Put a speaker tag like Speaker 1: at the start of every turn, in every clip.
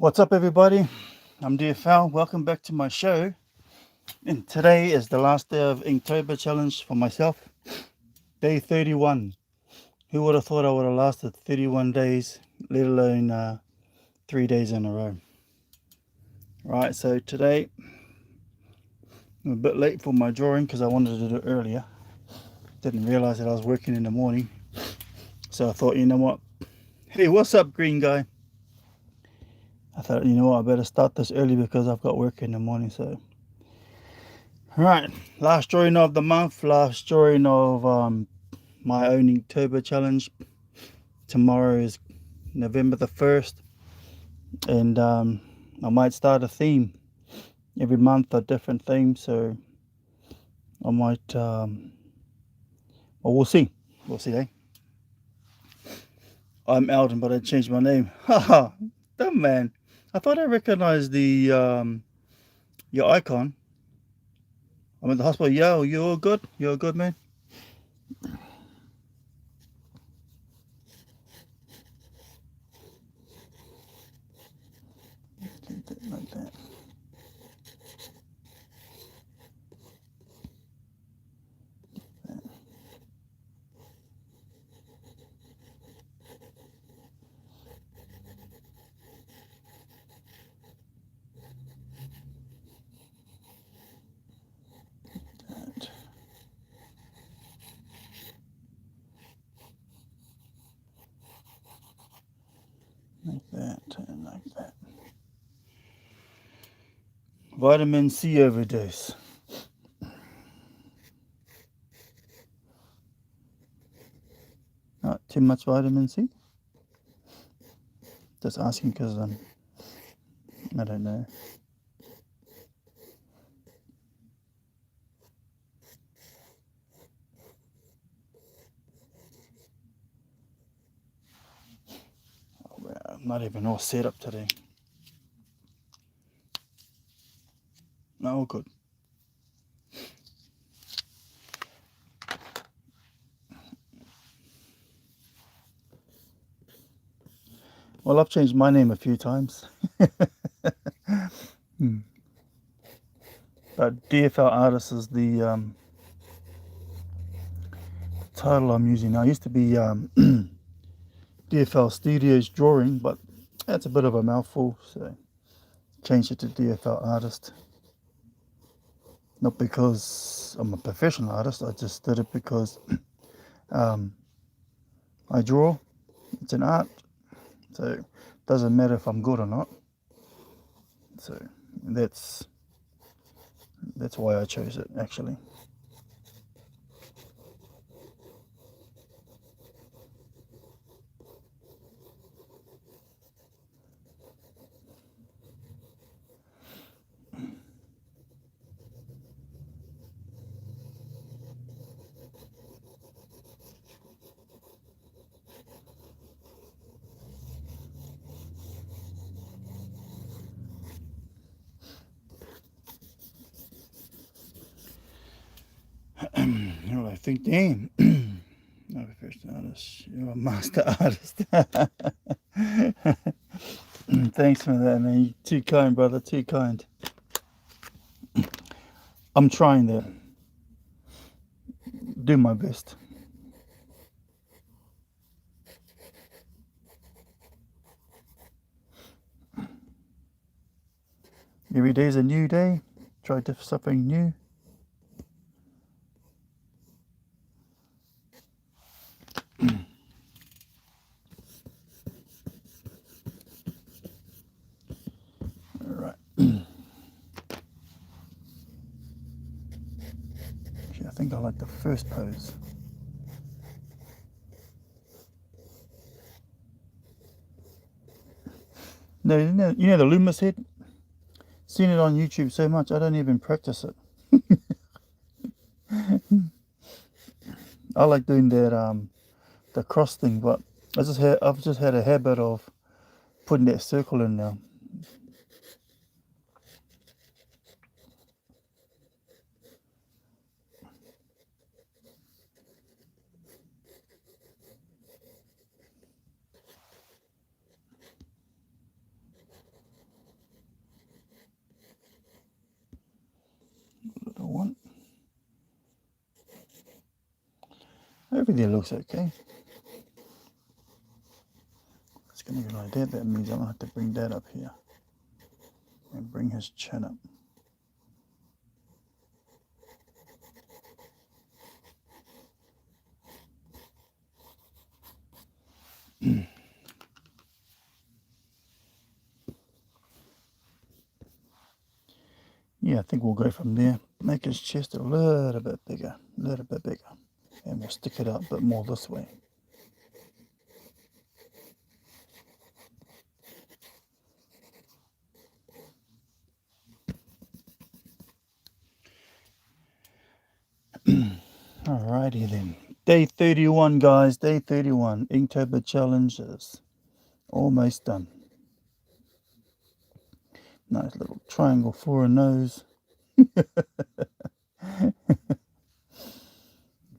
Speaker 1: What's up, everybody? I'm DFL. Welcome back to my show. And today is the last day of Inktober challenge for myself. Day 31. Who would have thought I would have lasted 31 days, let alone 3 days in a row? Right, so today I'm a bit late for my drawing because I wanted to do it earlier. Didn't realize that I was working in the morning. So I thought, you know what? Hey, what's up, green guy? I thought, you know what? I better start this early because I've got work in the morning. So, right, last drawing of the month, last drawing of my own Inktober challenge. Tomorrow is November the 1st, and I might start a theme every month, a different theme. So I might, well, we'll see. We'll see, eh? I'm Alden, but I changed my name. Haha, dumb man. I thought I recognized the your icon. I'm at the hospital. Yo, you all good? You all good, man? Like that. Like that, and like that. Vitamin C overdose. Not too much vitamin C. Just asking because I don't know. I'm not even all set up today. No, all good. Well, I've changed my name a few times. But DFL Artist is the title I'm using now. It used to be DFL Studios Drawing, but that's a bit of a mouthful, so changed it to DFL Artist. Not because I'm a professional artist, I just did it because I draw. It's an art, so it doesn't matter if I'm good or not. So that's why I chose it, actually. I think, damn. Not a professional artist, you're a master artist. Thanks for that, man. You're too kind, brother. Too kind. I'm trying to do my best. Every day's a new day. Try something new. All right. Actually, I think I like the first pose. No, you know the Loomis head? Seen it on YouTube so much, I don't even practice it. I like doing that the cross thing, but I've just had a habit of putting that circle in now. Everything looks okay. It's going to be like that. That means I'm going to have to bring that up here. And bring his chin up. Yeah, I think we'll go from there. Make his chest a little bit bigger. And we'll stick it out a bit more this way. Alrighty then. Day 31, guys. Day 31. Inktober challenge is almost done. Nice little triangle for a nose.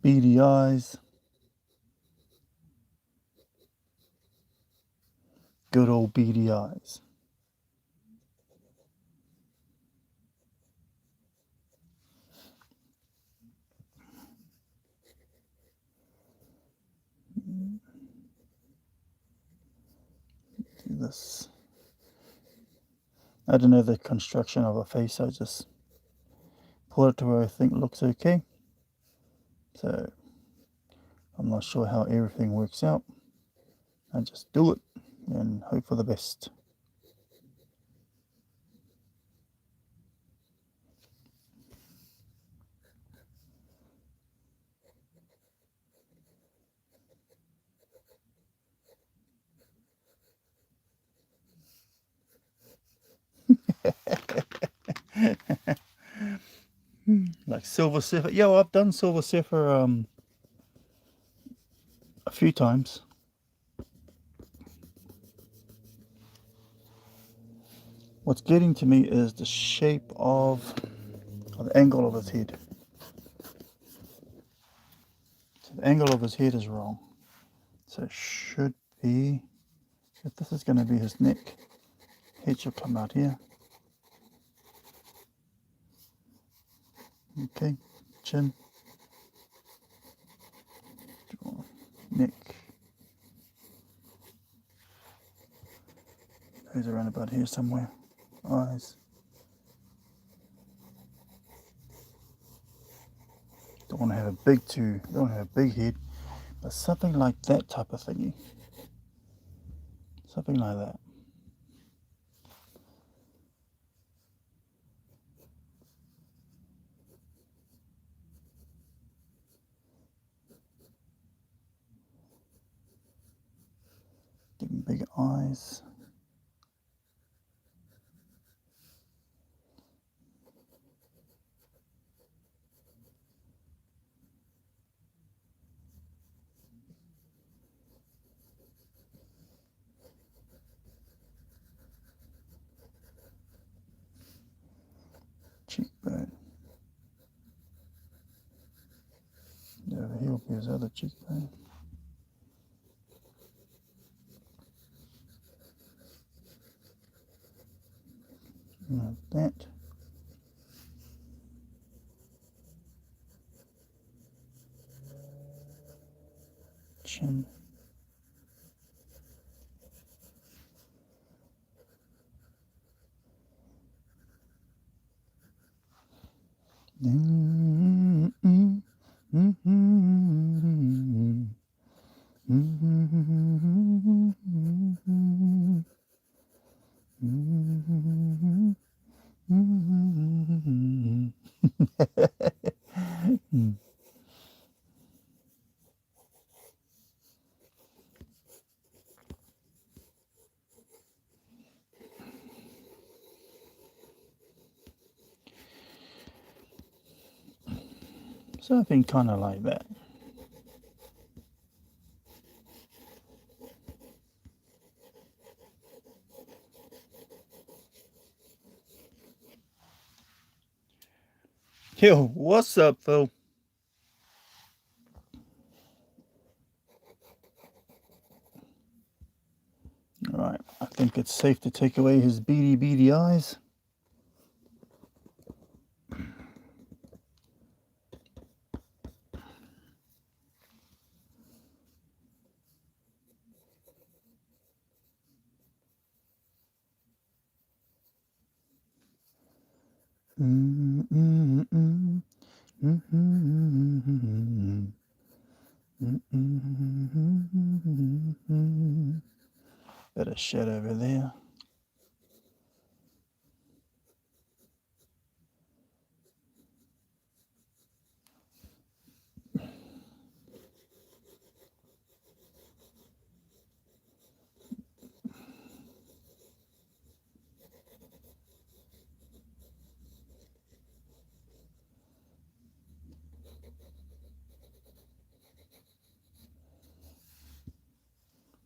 Speaker 1: Beady eyes. Good old beady eyes. Do this. I don't know the construction of a face, I just put it to where I think looks okay. So I'm not sure how everything works out. I just do it and hope for the best. Like Silver Surfer. Yeah, well, I've done Silver Surfer a few times. What's getting to me is the shape of the angle of his head. So the angle of his head is wrong. So it should be, if this is going to be his neck, head should come out here. Okay, chin, neck, nose around about here somewhere, eyes. Don't want to have a don't want to have a big head, but something like that type of thingy. Something like that. Give him bigger eyes. Cheekbone. Over here will be his other cheekbone. Like that. Chin. Something kind of like that. Yo, what's up, Phil? Alright, I think it's safe to take away his beady eyes. Bit of shed over there.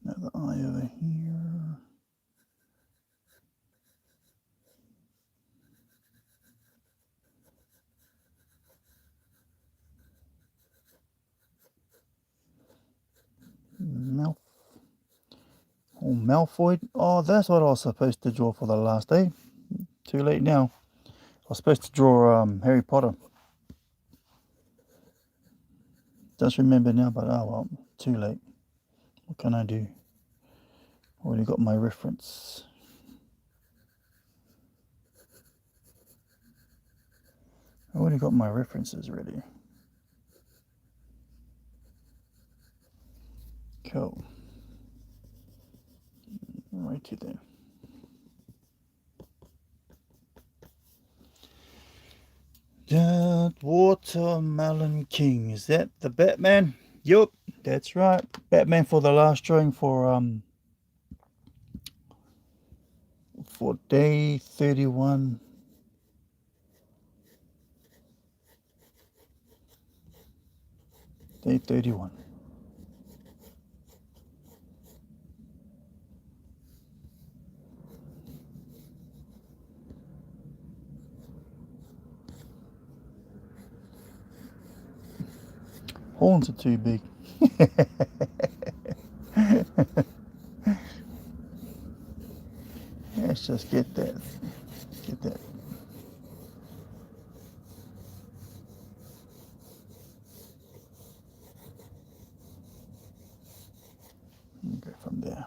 Speaker 1: Another eye over here. Mouth. Oh, Malfoy. Oh, that's what I was supposed to draw for the last day. Too late now. I was supposed to draw Harry Potter. Just remember now, but oh well, too late. What can I do? Already got my reference. I already got my references ready. Cool. Righty then. That Watermelon King. Is that the Batman? Yup, that's right. Batman for the last drawing for day 31. Day 31. Horns are too big. Let's just get that. Get that. Go from there.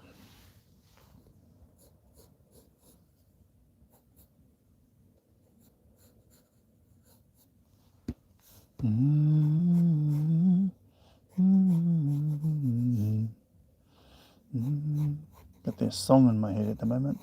Speaker 1: Got this song in my head at the moment.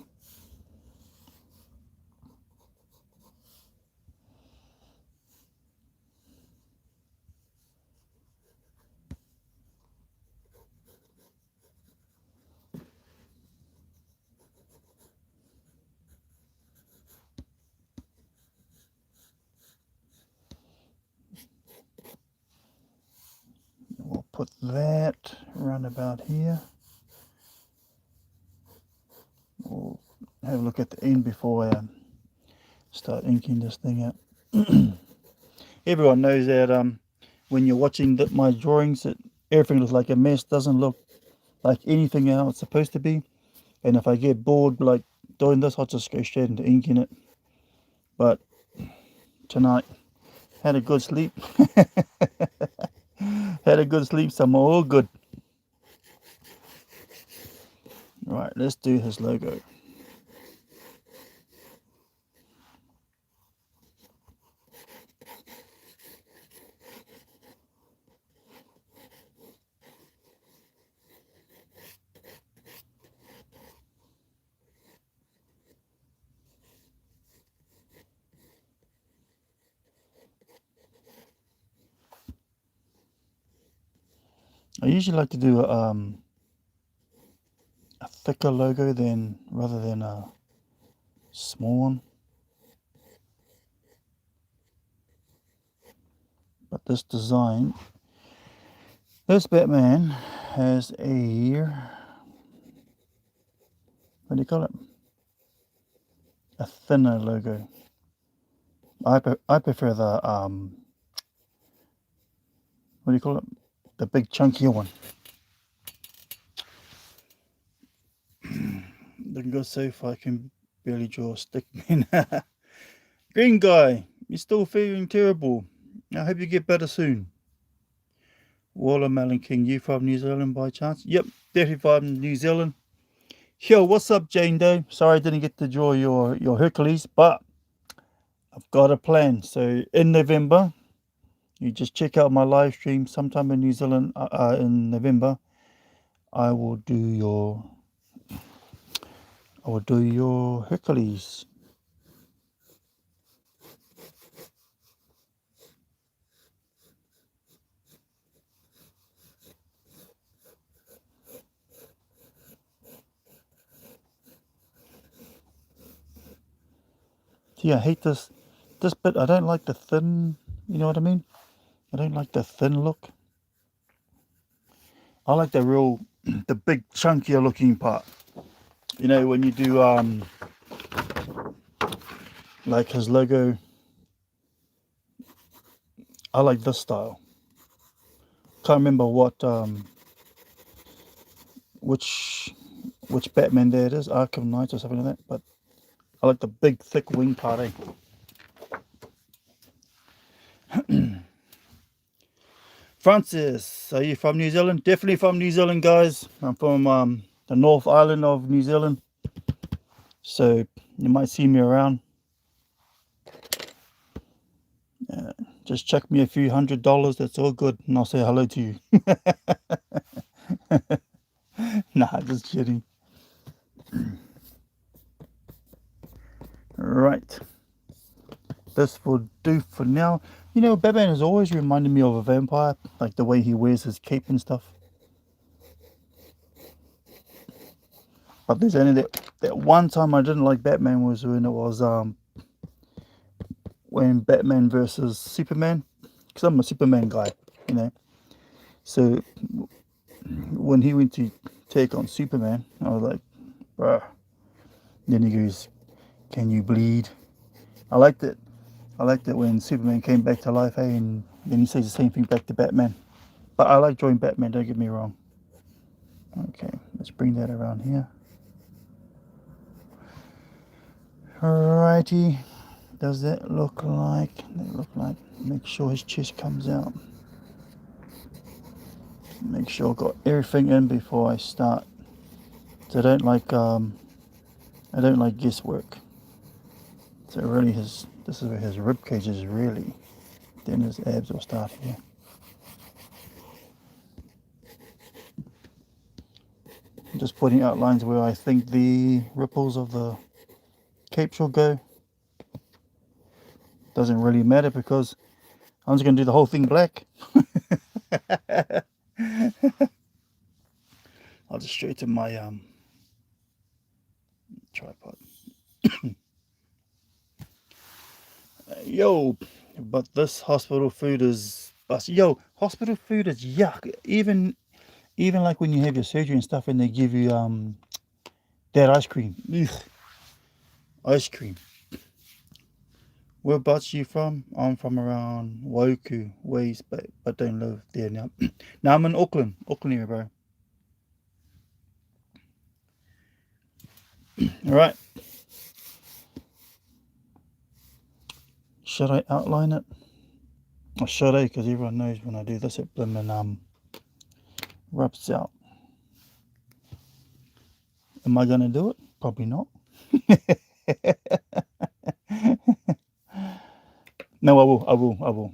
Speaker 1: We'll put that around about here. We'll have a look at the end before I start inking this thing out. Everyone knows that when you're watching my drawings, that everything looks like a mess, doesn't look like anything how it's supposed to be. And if I get bored like doing this, I'll just go straight into inking it. But tonight, had a good sleep. Had a good sleep, so I'm all good. Right, let's do his logo. I usually like to do a thicker logo rather than a small one. But this design, this Batman has a, what do you call it? A thinner logo. I prefer the what do you call it? The big chunkier one. Doesn't go so far. I can barely draw a stick man. Green guy, you're still feeling terrible. I hope you get better soon. Watermelon King, you from New Zealand by chance? Yep, definitely from New Zealand. Yo, what's up, Jane Doe? Sorry I didn't get to draw your Hercules, but I've got a plan. So in November, you just check out my live stream sometime in New Zealand in November. I will do your Hercules. See, I hate this bit. I don't like the thin. You know what I mean? I don't like the thin look. I like the real, the big chunkier looking part. You know, when you do like his logo, I like this style. Can't remember what which Batman there it is, Arkham Knight or something like that. But I like the big thick wing part. Eh? Francis, are you from New Zealand? Definitely from New Zealand, guys. I'm from the North Island of New Zealand, so you might see me around. Just chuck me a few $100. That's all good, and I'll say hello to you. Nah, just kidding. Right, this will do for now. You know, Batman has always reminded me of a vampire, like the way he wears his cape and stuff. But there's only that one time I didn't like Batman was when it was when Batman versus Superman, because I'm a Superman guy, you know. So when he went to take on Superman, I was like, bruh. Then he goes, "Can you bleed?" I liked it. I liked it when Superman came back to life, hey, and then he says the same thing back to Batman. But I like drawing Batman, don't get me wrong. Okay, let's bring that around here. Alrighty. Does that look like? Make sure his chest comes out. Make sure I've got everything in before I start. So I don't like guesswork. So really this is where his rib cage is really. Then his abs will start here. I'm just putting outlines where I think the ripples of the cape shall go. Doesn't really matter because I'm just going to do the whole thing black. I'll just straighten my tripod. Yo, but this hospital food is hospital food is yuck. Even like when you have your surgery and stuff and they give you that ice cream. Ugh, ice cream. Whereabouts you from? I'm from around Woku ways, but don't live there now. Now I'm in Auckland area, bro. All right. Should I outline it? Or should I? Because everyone knows when I do this, it blimmin' rubs out. Am I gonna do it? Probably not. No, I will.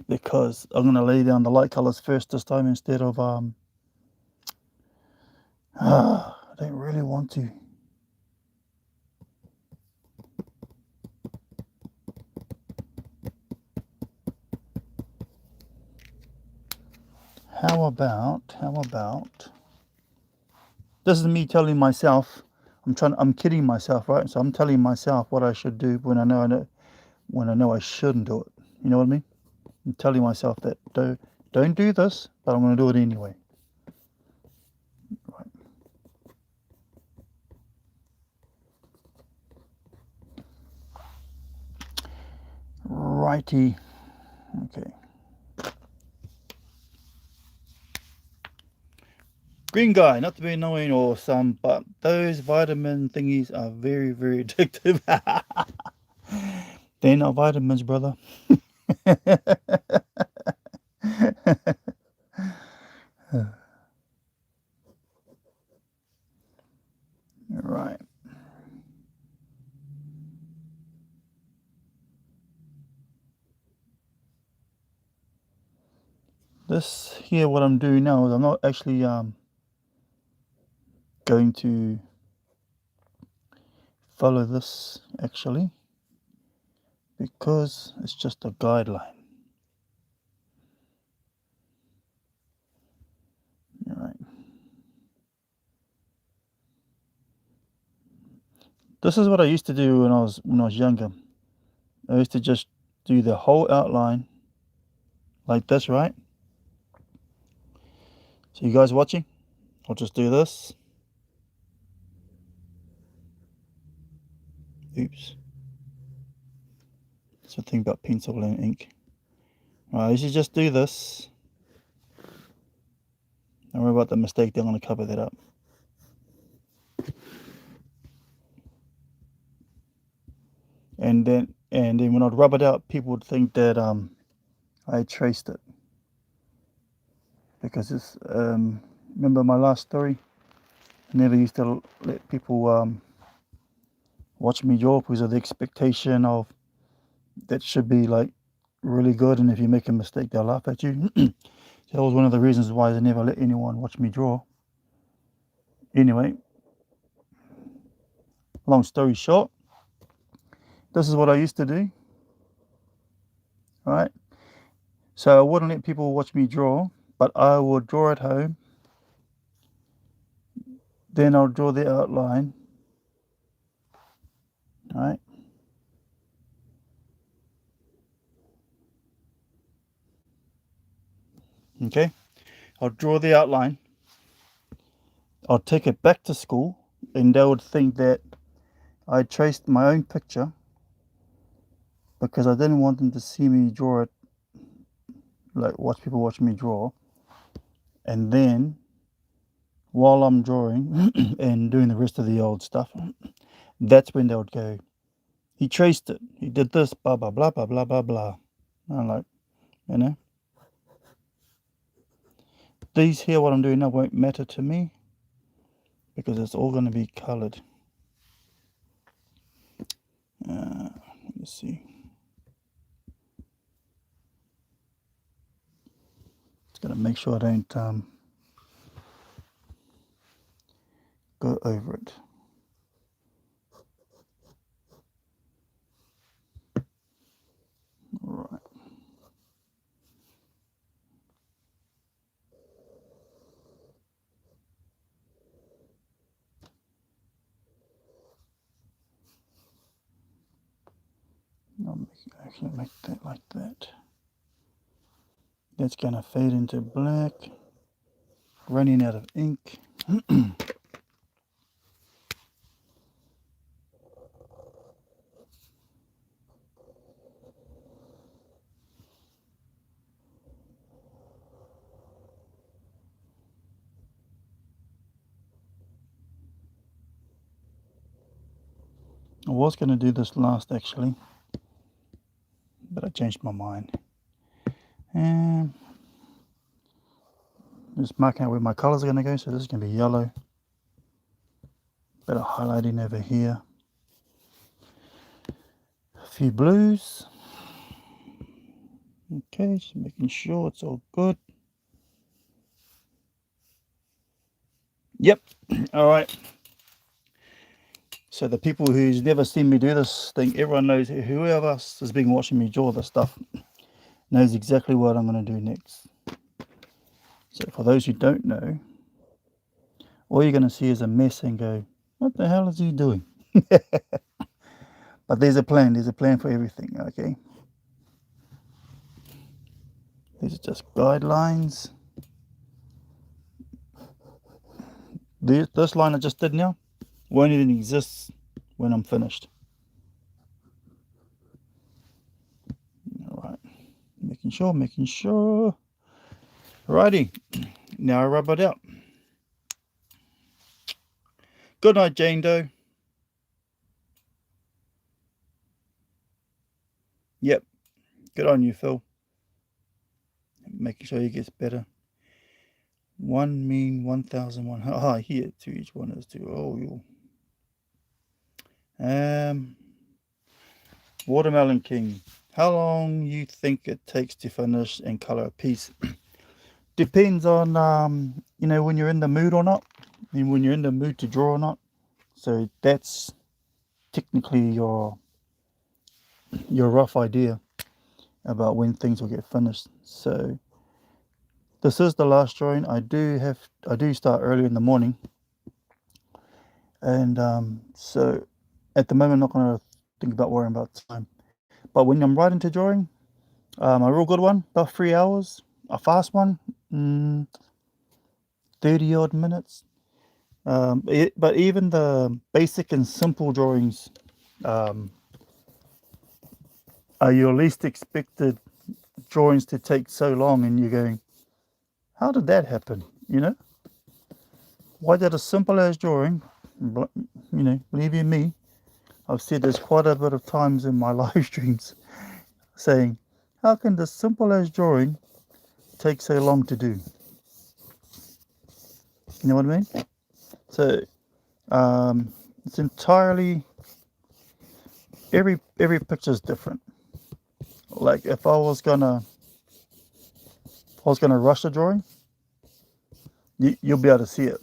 Speaker 1: Because I'm gonna lay down the light colors first this time instead of I don't really want to. How about this is me telling myself I'm kidding myself, right? So I'm telling myself what I should do when I know I shouldn't do it. You know what I mean? I'm telling myself that don't do this, but I'm gonna do it anyway. Right. Righty. Okay. Green guy, not to be annoying or some, but those vitamin thingies are very, very addictive. They're not vitamins, brother. Right. this here, what I'm doing now is I'm not actually going to follow this actually, because it's just a guideline. All right. This is what I used to do when I was younger. I used to just do the whole outline like this, right? So you guys watching? I'll just do this. Oops. That's the thing about pencil and ink. Right, you should just do this. Don't worry about the mistake, they're going to cover that up. And then when I'd rub it out, people would think that I traced it. Because it's, remember my last story? I never used to let people watch me draw because of the expectation of that should be like really good, and if you make a mistake, they'll laugh at you. So that was one of the reasons why I never let anyone watch me draw. Anyway, long story short, this is what I used to do. All right. So I wouldn't let people watch me draw, but I would draw at home. Then I'll draw the outline. All right. Okay. I'll draw the outline. I'll take it back to school, and they would think that I traced my own picture because I didn't want them to see me draw it, like watch people watch me draw. And then while I'm drawing and doing the rest of the old stuff, that's when they would go, he traced it, he did this, blah, blah, blah, blah, blah, blah, blah. And I'm like, you know, these here, what I'm doing now won't matter to me because it's all going to be colored. Let's see. Just got to make sure I don't go over it. Right. I'll actually make that like that. That's going to fade into black. Running out of ink. I was going to do this last actually, but I changed my mind. And just marking out where my colors are going to go. So this is going to be yellow. Bit of highlighting over here. A few blues. Okay, just making sure it's all good. Yep. All right. So the people who's never seen me do this thing, everyone knows, whoever else has been watching me draw this stuff knows exactly what I'm going to do next. So for those who don't know, all you're going to see is a mess and go, what the hell is he doing? But there's a plan for everything, okay? These are just guidelines. This line I just did now won't even exist when I'm finished. All right, making sure. Alrighty, now I rub it out. Good night, Jane Doe. Yep, good on you, Phil. Making sure he gets better. 1,001. Ah, here, to each one is 2. Oh, you. Watermelon King. How long you think it takes to finish and color a piece? depends on you know, when you're in the mood or not, and when you're in the mood to draw or not. So that's technically your rough idea about when things will get finished. So this is the last drawing. I do start early in the morning, and so at the moment I'm not going to think about worrying about time. But when I'm right into drawing, a real good one, about 3 hours. A fast one, 30 odd minutes. But even the basic and simple drawings um, are your least expected drawings to take so long, and you're going, how did that happen? You know, why did a simple as drawing, you know, believe you me, I've said this quite a bit of times in my live streams, saying, how can the simple as drawing take so long to do? You know what I mean? So it's entirely, every picture is different. Like if I was gonna rush a drawing, you'll be able to see it.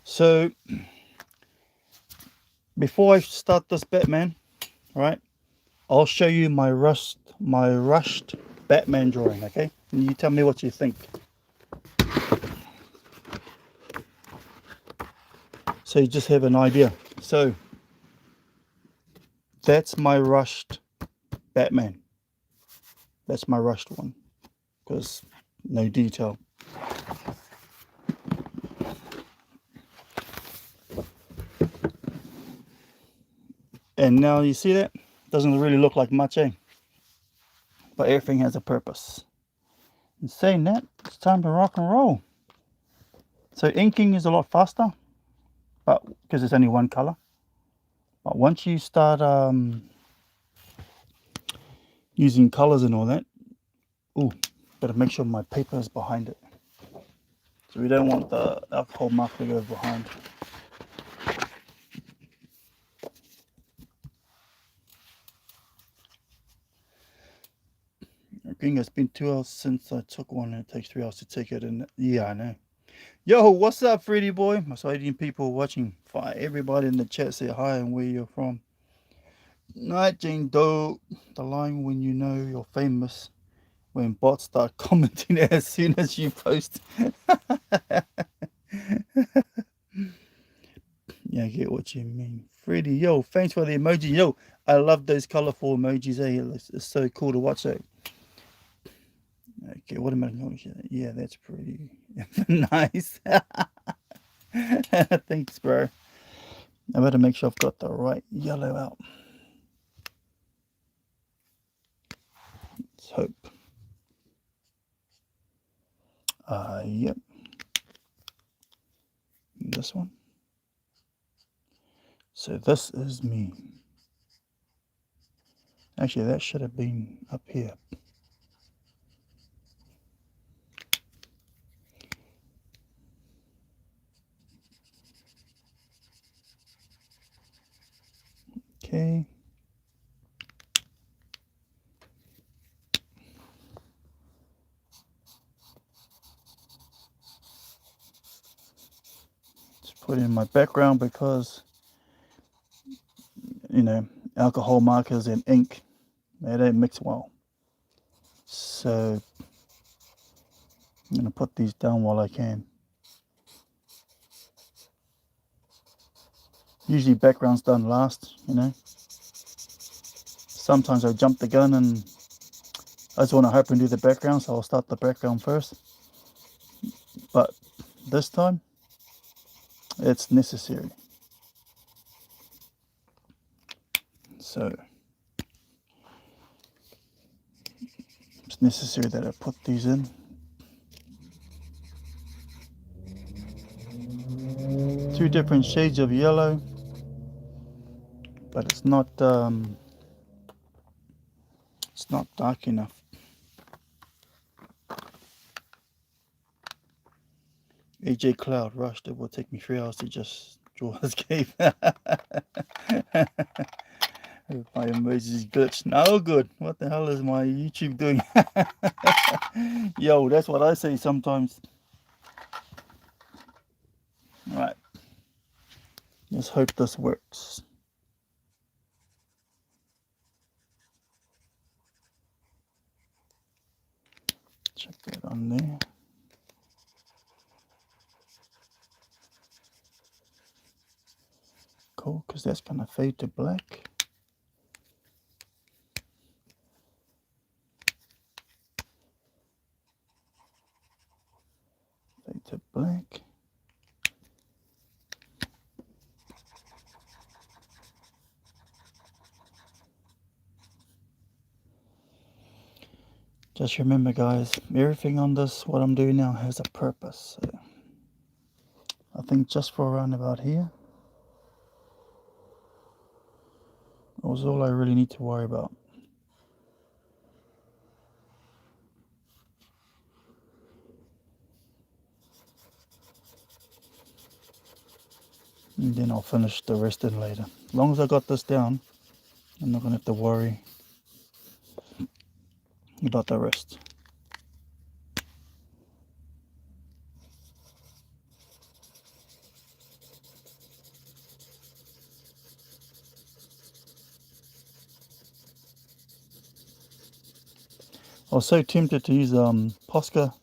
Speaker 1: So before I start this Batman, right, I'll show you my rushed Batman drawing, okay? And you tell me what you think. So you just have an idea. So that's my rushed Batman. That's my rushed one, because no detail. And now you see that? Doesn't really look like much, eh? But everything has a purpose. And saying that, it's time to rock and roll. So inking is a lot faster, but because it's only one color. But once you start using colors and all that, ooh, better make sure my paper is behind it. So we don't want the alcohol mark to go behind. I think it's been 2 hours since I took one, and it takes 3 hours to take it. And yeah, I know. Yo, what's up, Freddy boy? My Australian people watching. Everybody in the chat say hi and where you're from. Night, Jane Doe. The line when you know you're famous, when bots start commenting as soon as you post. Yeah, I get what you mean. Freddy, yo, thanks for the emoji. Yo, I love those colorful emojis. It's so cool to watch it. Okay, what am I going to? Yeah, that's pretty nice. Thanks, bro. I better make sure I've got the right yellow out. Let's hope. Yep. This one. So this is me. Actually, that should have been up here. Okay. Just put in my background because, you know, alcohol markers and ink, they don't mix well. So I'm going to put these down while I can. Usually background's done last, you know. Sometimes I jump the gun and I just want to hurry and do the background, so I'll start the background first. But this time, it's necessary. So it's necessary that I put these in. Two different shades of yellow, but it's not dark enough. AJ Cloud rushed. It will take me 3 hours to just draw this cave. My emojis glitched. No good. What the hell is my YouTube doing? Yo, that's what I say sometimes. Alright. Let's hope this works. Check that on there. Cool, because that's going to fade to black. Fade to black. Just remember, guys, everything on this, what I'm doing now, has a purpose. So I think just for around about here was all I really need to worry about. And then I'll finish the rest in later. As long as I got this down, I'm not going to have to worry about the rest. I was so tempted to use Posca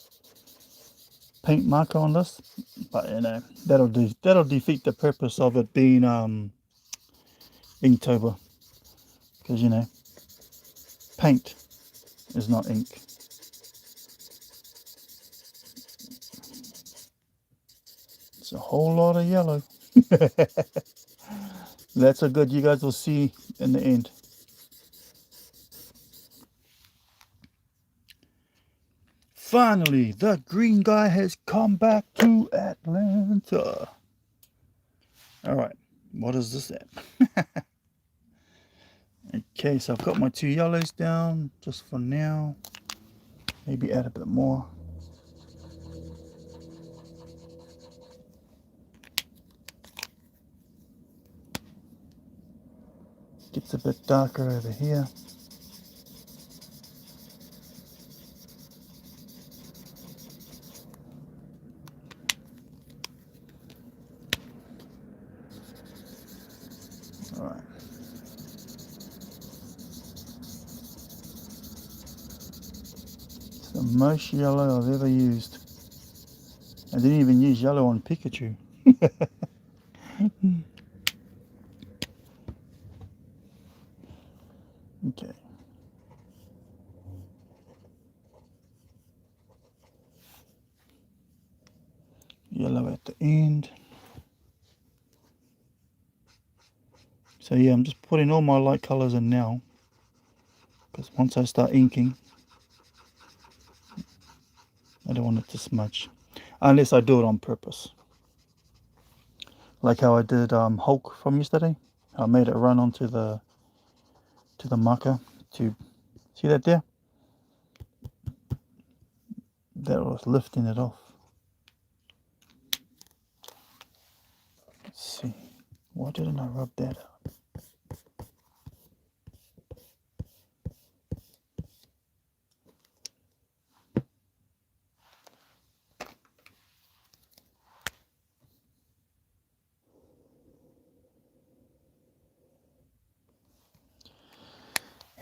Speaker 1: paint marker on this, but you know that'll defeat the purpose of it being Inktober, because you know paint is not ink. It's a whole lot of yellow. That's a good, you guys will see in the end. Finally, the green guy has come back to Atlanta. Alright, what is this at? Okay, so I've got my 2 yellows down just for now. Maybe add a bit more. Gets a bit darker over here. Alright. It's the most yellow I've ever used. I didn't even use yellow on Pikachu. Okay. Yellow at the end. So yeah, I'm just putting all my light colors in now, because once I start inking, I don't want it to smudge, unless I do it on purpose. Like how I did Hulk from yesterday. I made it run onto the marker to see that there. That was lifting it off. Let's see. Why didn't I rub that out?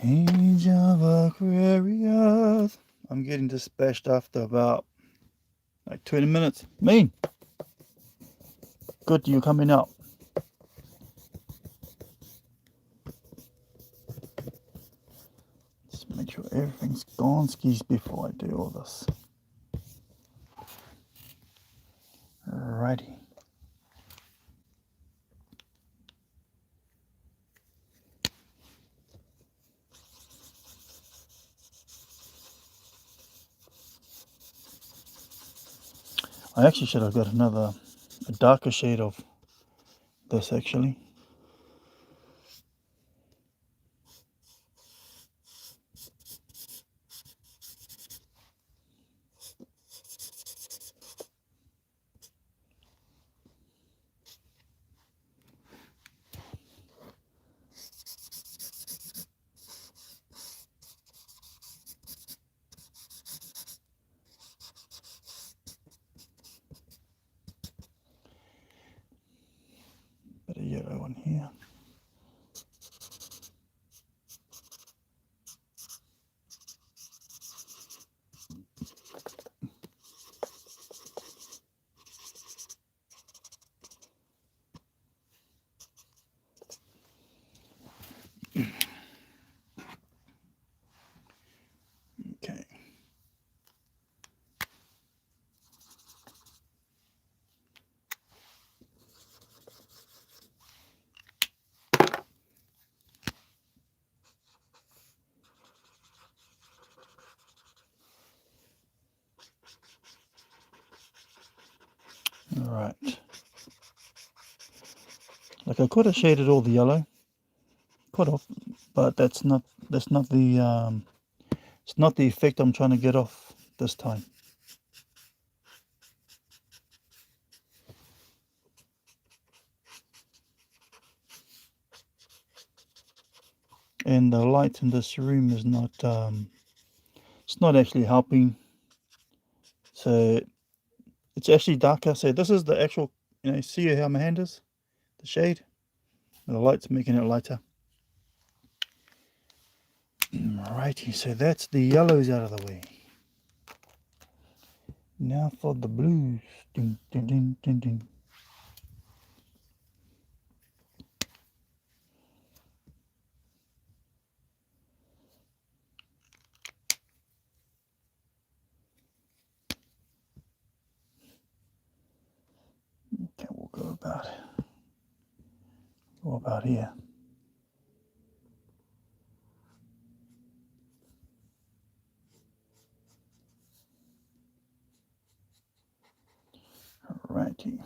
Speaker 1: Age of Aquarius. I'm getting dispatched after about like 20 minutes. Mean. Good, you coming out. Just make sure everything's gone skis before I do all this. Alrighty. I actually should have got a darker shade of this actually. yellow one here. Okay. All right. Like I could have shaded all the yellow, could have, but that's not the it's not the effect I'm trying to get off this time. And the light in this room is not it's not actually helping. So it's actually darker. So this is the actual, see how my hand is, the shade, and the light's making it lighter. Alrighty, so that's the yellows out of the way. Now for the blues. Ding, ding, ding, ding, ding. Okay, we'll go about here. Alrighty.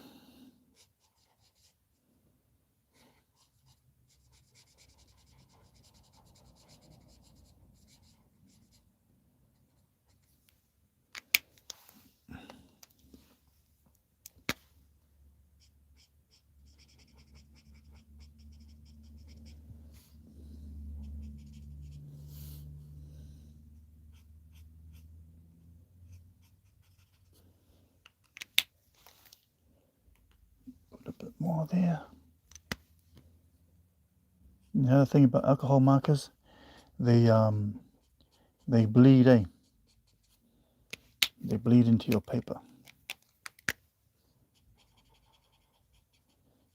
Speaker 1: Put a bit more there. The other thing about alcohol markers, they bleed, They bleed into your paper.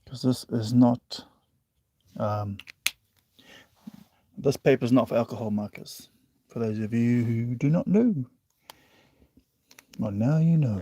Speaker 1: Because this is not, this paper is not for alcohol markers. For those of you who do not know. Well, now you know.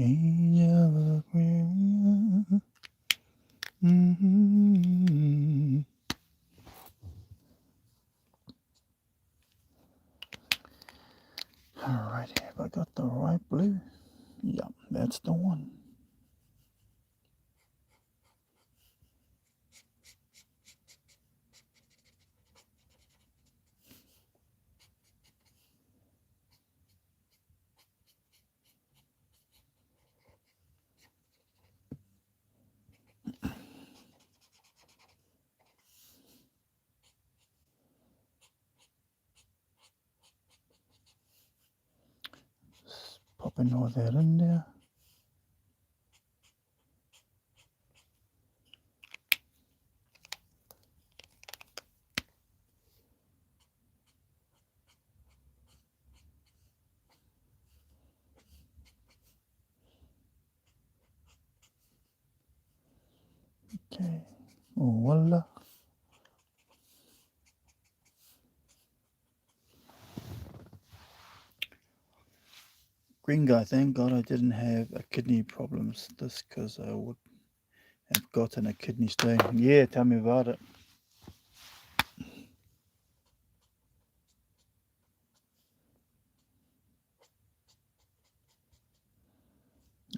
Speaker 1: Angel of Alright, have I got the right blue? Yeah, that's the one. Just popping all that in there. Okay, voila. Green guy, thank God I didn't have a kidney problems. This because I would have gotten a kidney stone. Yeah, tell me about it.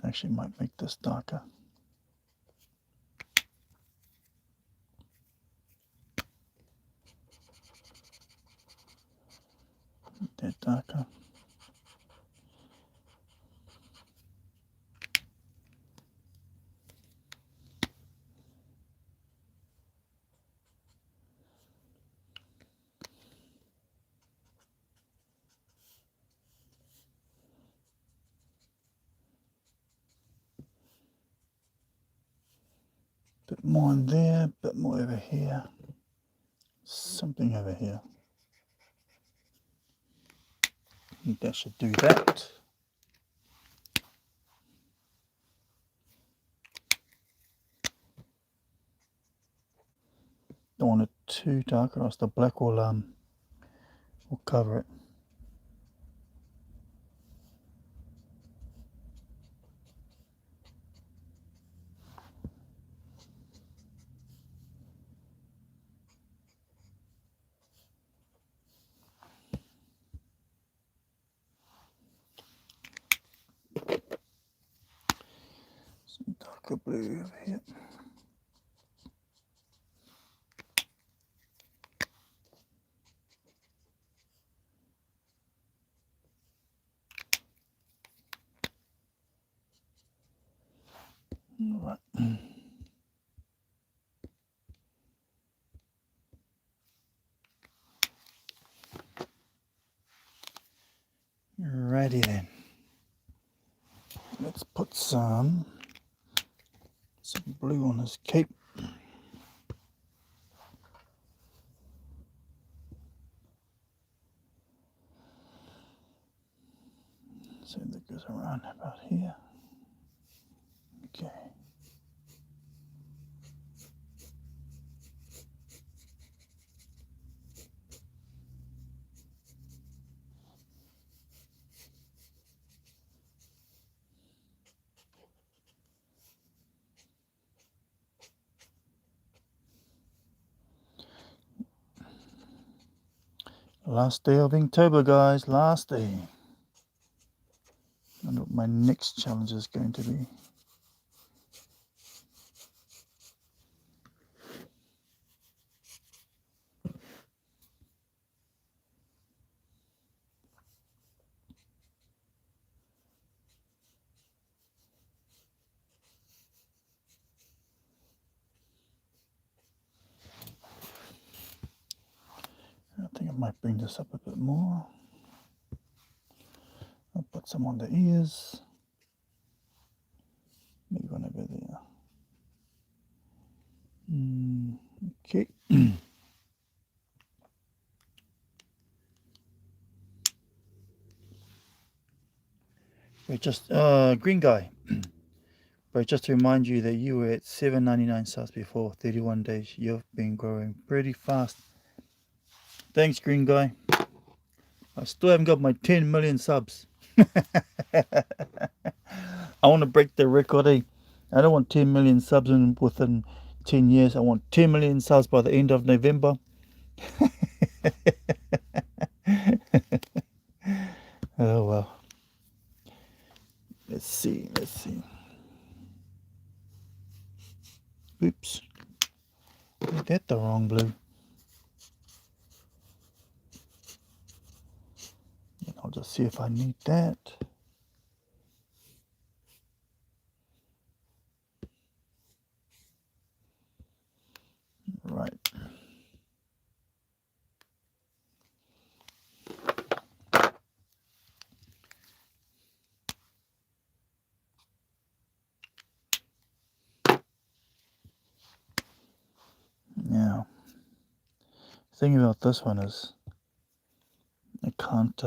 Speaker 1: Actually might make this darker. that darker. Bit more in there, bit more over here. Something over here. I think that should do that. Don't want it too dark or else the black will cover it. Some darker blue over here. All right. Righty then. Let's put some blue on his cape. So that goes around about here. Okay. Last day of Inktober, guys. Last day. I wonder what my next challenge is going to be. I think I might bring this up a bit more. I'll put some on the ears. Maybe one over there. Okay. Wait, just green guy. But just to remind you that you were at 799 subs before 31 days. You've been growing pretty fast. Thanks, green guy. I still haven't got my 10 million subs. I want to break the record. I don't want 10 million subs within 10 years. I want 10 million subs by the end of November. Oh well. Let's see. Oops. Made that the wrong blue. And I'll just see if I need that. Right. Now, the thing about this one is I can't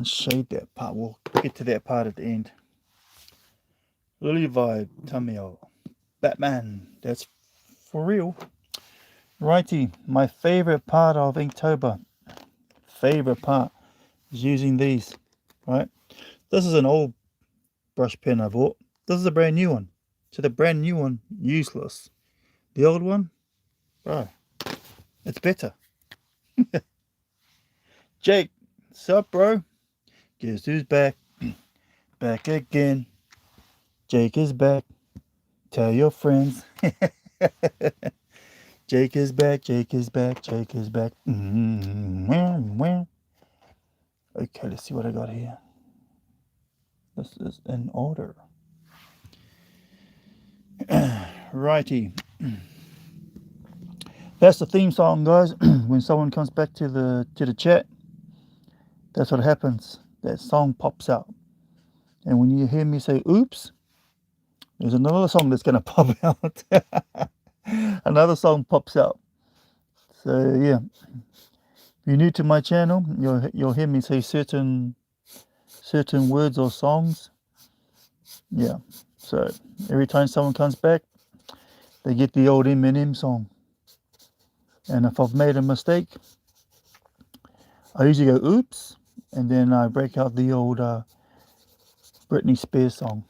Speaker 1: shade that part. We'll get to that part at the end. Lily vibe, Tamil. Batman, that's for real. Righty, my favorite part of Inktober. Favorite part is using these. Right? This is an old brush pen I bought. This is a brand new one. So the brand new one, useless. The old one, bro, it's better. Jake, sup, bro? Guess who's back? Back again. Jake is back. Tell your friends. Jake is back, Jake is back, Jake is back. Okay, let's see what I got here. This is in order. Righty. That's the theme song, guys. When someone comes back to the chat, that's what happens. That song pops out. And when you hear me say oops, there's another song that's gonna pop out. Another song pops out. So yeah. If you're new to my channel, you'll hear me say certain words or songs. Yeah. So every time someone comes back, they get the old Eminem song. And if I've made a mistake, I usually go oops, and then I break out the old Britney Spears song.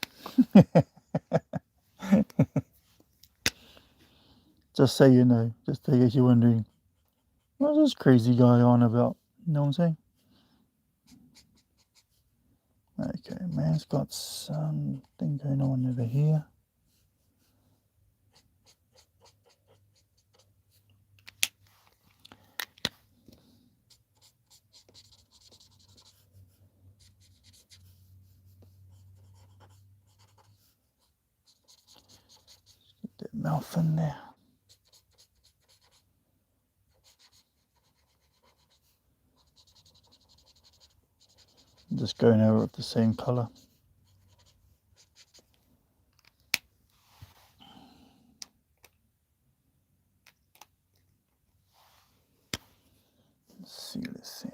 Speaker 1: Just so you know, just in case you're wondering, what's this crazy guy on about? You know what I'm saying? Okay, man's got something going on over here. Get that mouth in there. I'm just going over it the same color. Let's see.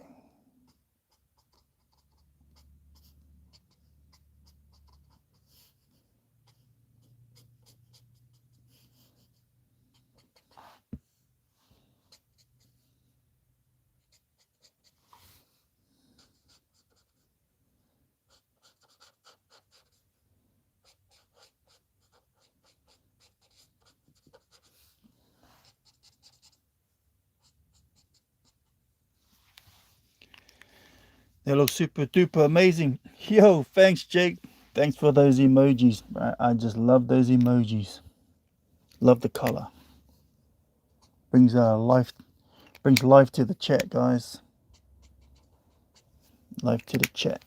Speaker 1: They look super duper amazing. Yo, thanks Jake. Thanks for those emojis. I just love those emojis. Love the color. Brings life to the chat, guys. Life to the chat.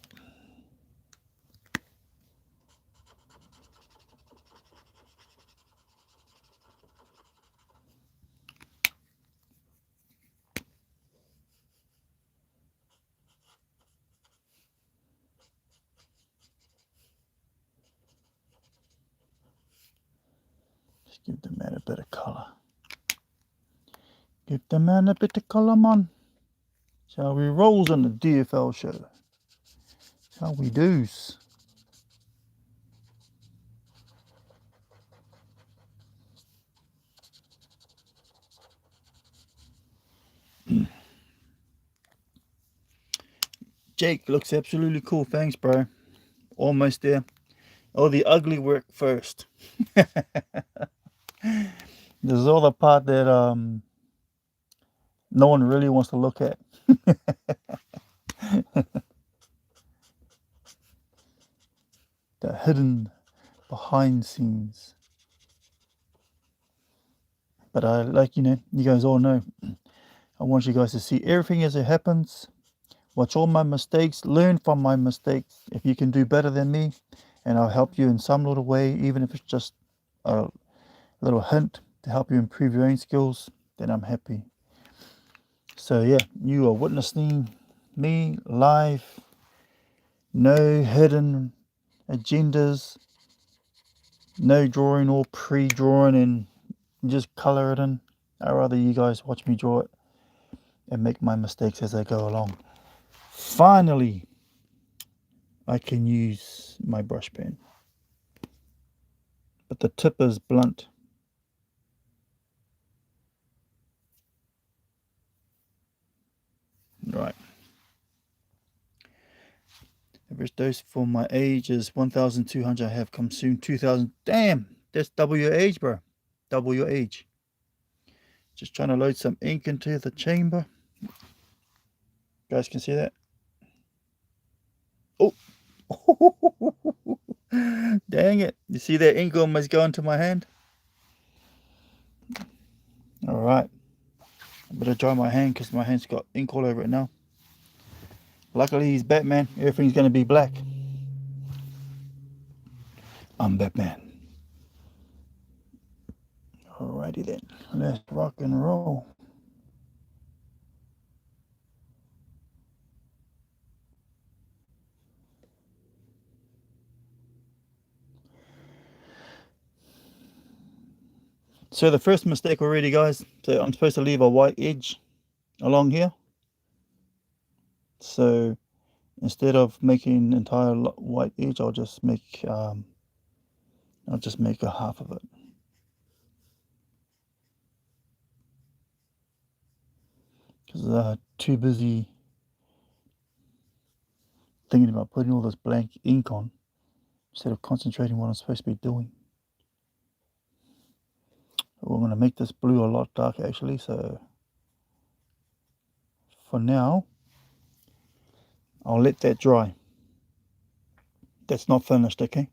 Speaker 1: Just give the man a bit of color. Give the man a bit of color, man. Shall we rolls on the DFL show? Shall we do's? Jake looks absolutely cool. Thanks, bro. Almost there. Oh, the ugly work first. This is all the part that no one really wants to look at. The hidden behind scenes. But you guys all know, I want you guys to see everything as it happens. Watch all my mistakes, learn from my mistakes. If you can do better than me, and I'll help you in some little way, even if it's just a little hint to help you improve your own skills, then I'm happy. So yeah, you are witnessing me live. No hidden agendas, no drawing or pre-drawing and just color it in. I'd rather you guys watch me draw it and make my mistakes as I go along. Finally, I can use my brush pen, but the tip is blunt. Right. Average dose for my age is 1,200. I have come soon. 2,000. Damn, that's double your age, bro. Double your age. Just trying to load some ink into the chamber. You guys can see that. Oh. Dang it. You see that ink almost going to my hand? All right. I better dry my hand because my hand's got ink all over it now. Luckily, he's Batman. Everything's going to be black. I'm Batman. Alrighty then. Let's rock and roll. So the first mistake already, guys. So I'm supposed to leave a white edge along here. So instead of making entire white edge, I'll just make a half of it. Because too busy thinking about putting all this blank ink on instead of concentrating what I'm supposed to be doing. We're going to make this blue a lot darker actually. So for now, I'll let that dry. That's not finished, okay?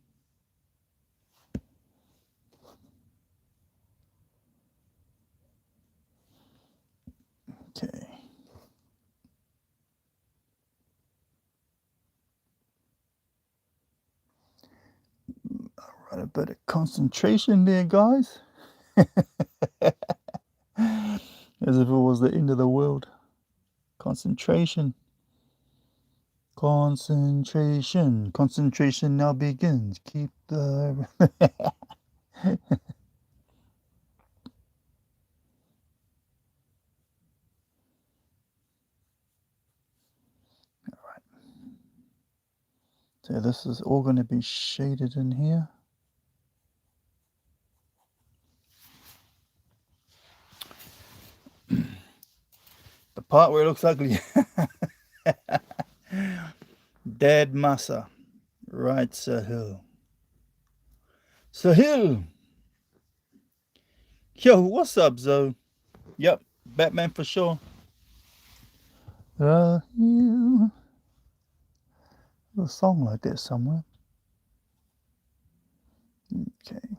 Speaker 1: Okay. Alright, a bit of concentration there, guys. As if it was the end of the world. Concentration. Concentration. Concentration now begins. Keep the... So this is all going to be shaded in here. The part where it looks ugly. Dad Massa. Right, Sahil. Sahil! Yo, what's up, Zoe? Yep, Batman for sure. A song like that somewhere. Okay.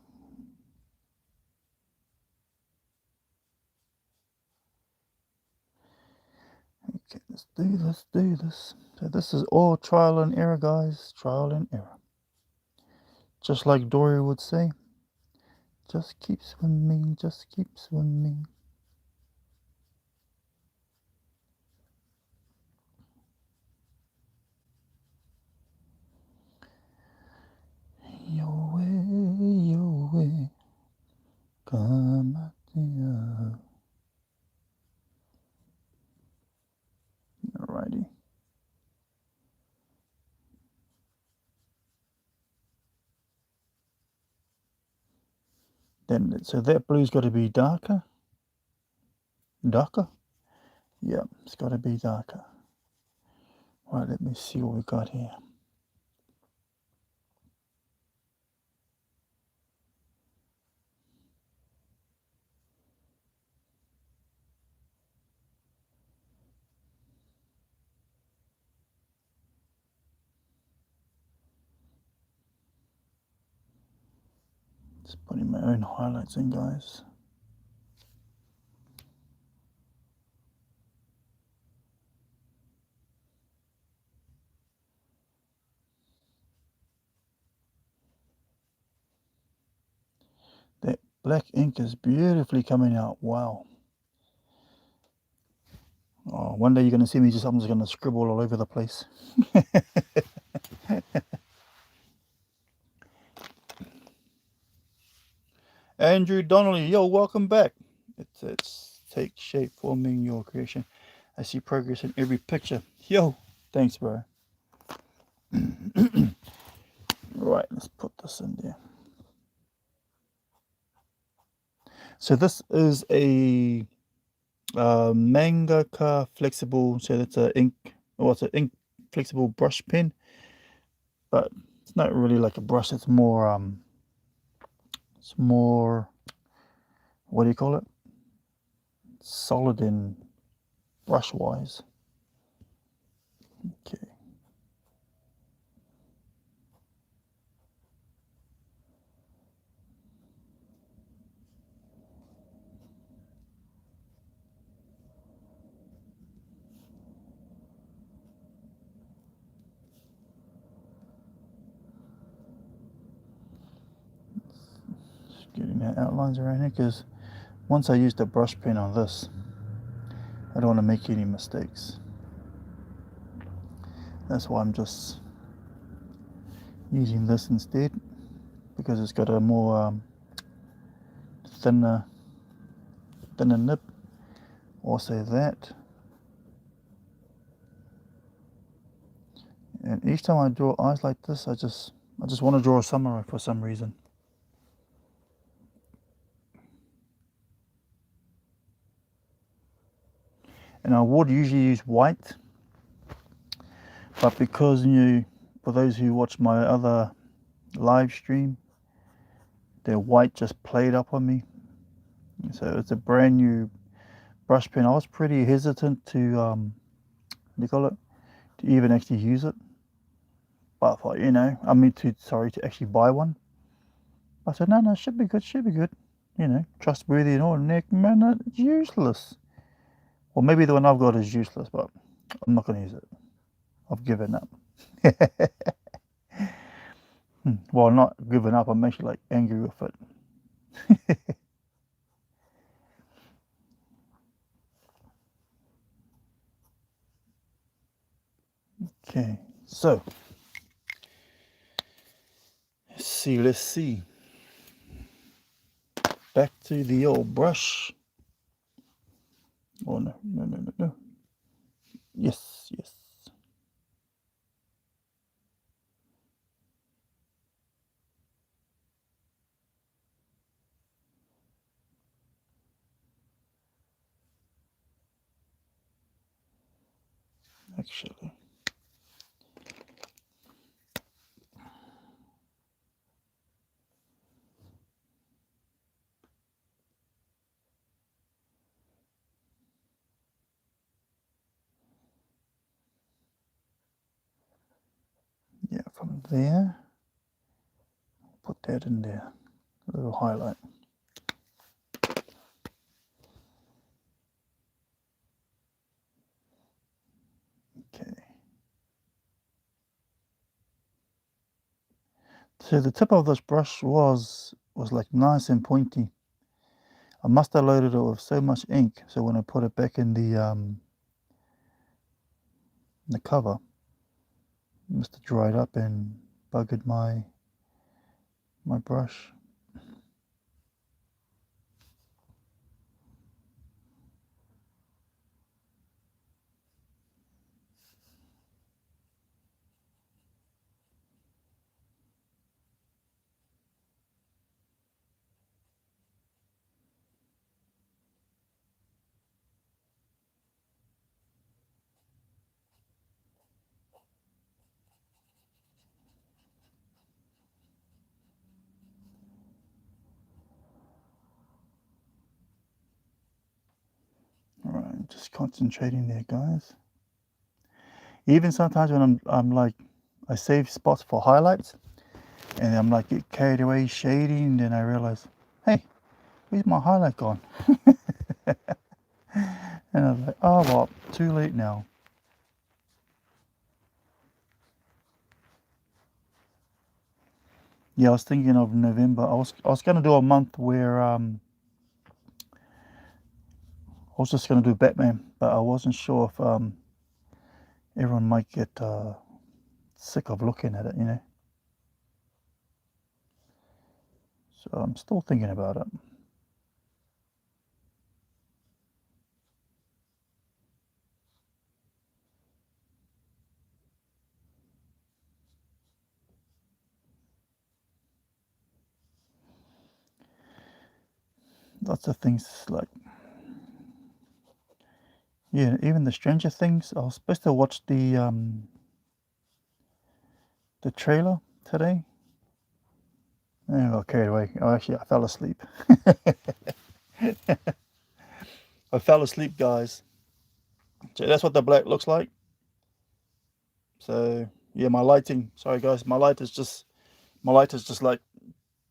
Speaker 1: Okay, let's do this. So this is all trial and error, guys. Trial and error. Just like Dory would say. Just keep swimming, just keep swimming. Your way, come out here. Alrighty. Then, so that blue's got to be darker. Darker? Yep, it's got to be darker. Right, let me see what we got here. Just putting my own highlights in, guys. That black ink is beautifully coming out. Wow. Oh, one day you're going to see me I'm just going to scribble all over the place. Andrew Donnelly, yo, welcome back. It's take shape, forming your creation. I see progress in every picture. Yo, thanks, bro. Right, let's put this in there. So this is a Mangaka flexible. So that's a ink. Well, it's an ink flexible brush pen, but it's not really like a brush. It's more. What do you call it? Solid in brush wise. Okay. outlines around here, because once I use the brush pen on this, I don't want to make any mistakes. That's why I'm just using this instead, because it's got a more thinner nib. Also that. And each time I draw eyes like this, I just want to draw a samurai for some reason. And I would usually use white, but because for those who watch my other live stream, the white just played up on me. So it's a brand new brush pen. I was pretty hesitant to what do you call it, to even actually use it. But I thought, to actually buy one. I said, no, should be good. Trustworthy and all. Nick, man, it's useless. Well, maybe the one I've got is useless, but I'm not going to use it. I've given up. Well, not given up. I'm actually like angry with it. Okay, so let's see. Back to the old brush. Oh, no. Yes. Actually. Yeah, from there, put that in there, a little highlight. Okay. So the tip of this brush was like nice and pointy. I must have loaded it with so much ink, so when I put it back in the cover, it must have dried up and buggered my brush. Alright, just concentrating there, guys. Even sometimes when I'm like, I save spots for highlights, and I'm like get carried away shading, and then I realize, hey, where's my highlight gone? And I'm like, oh well, too late now. Yeah, I was thinking of November. I was gonna do a month where I was just gonna do Batman, but I wasn't sure if everyone might get sick of looking at it. So I'm still thinking about it. Lots of things like, yeah, even the Stranger Things. I was supposed to watch the trailer today. And I got carried away. Oh, actually, I fell asleep. I fell asleep, guys. So that's what the black looks like. So yeah, my lighting. Sorry, guys. My light is just like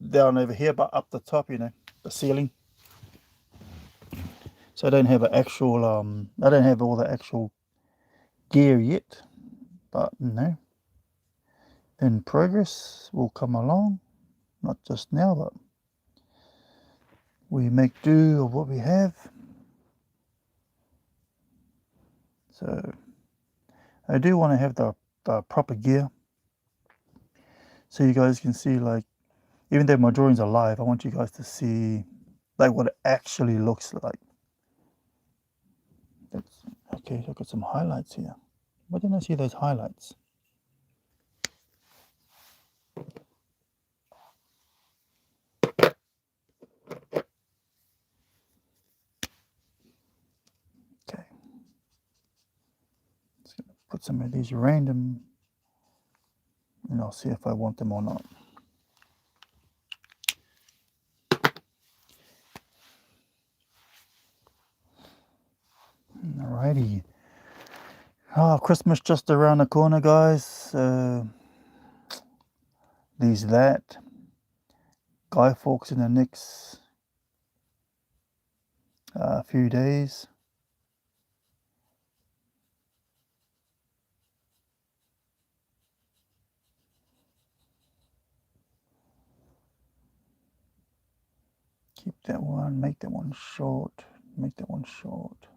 Speaker 1: down over here, but up the top. The ceiling. So I don't have an actual. I don't have all the actual gear yet, but in progress will come along. Not just now, but we make do of what we have. So I do want to have the proper gear, so you guys can see, like, even though my drawings are live, I want you guys to see like what it actually looks like. That's okay. I've got some highlights here. Why didn't I see those highlights? Okay, just gonna put some of these random, and I'll see if I want them or not. Alrighty. Oh, Christmas just around the corner, guys. These that Guy Fawkes in the next few days. Keep that one, make that one short, make that one short.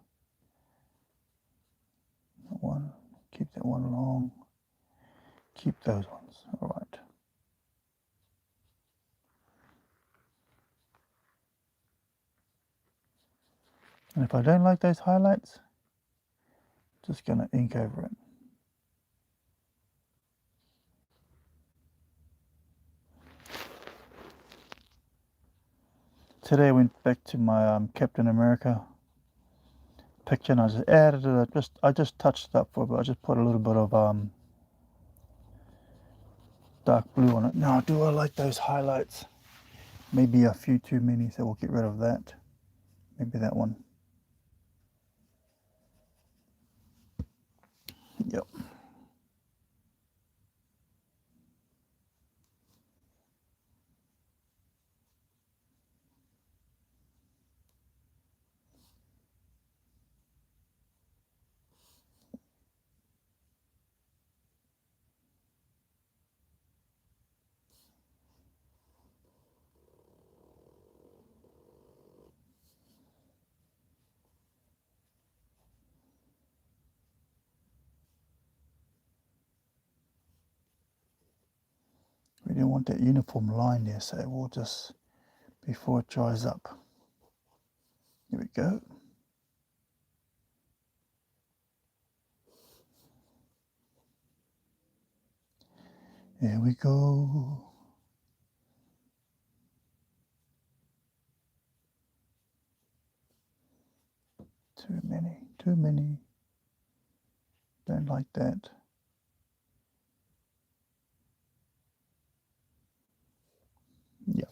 Speaker 1: That one, keep that one long. Keep those ones. All right. And if I don't like those highlights, just gonna ink over it. Today I went back to my Captain America picture, and I just added it. I just touched it up for a bit. I just put a little bit of dark blue on it. Now, do I like those highlights? Maybe a few too many, so we'll get rid of that. Maybe that one. Yep. We don't want that uniform line there, so we'll just, before it dries up. Here we go. Here we go. Too many, too many. Don't like that. Yeah.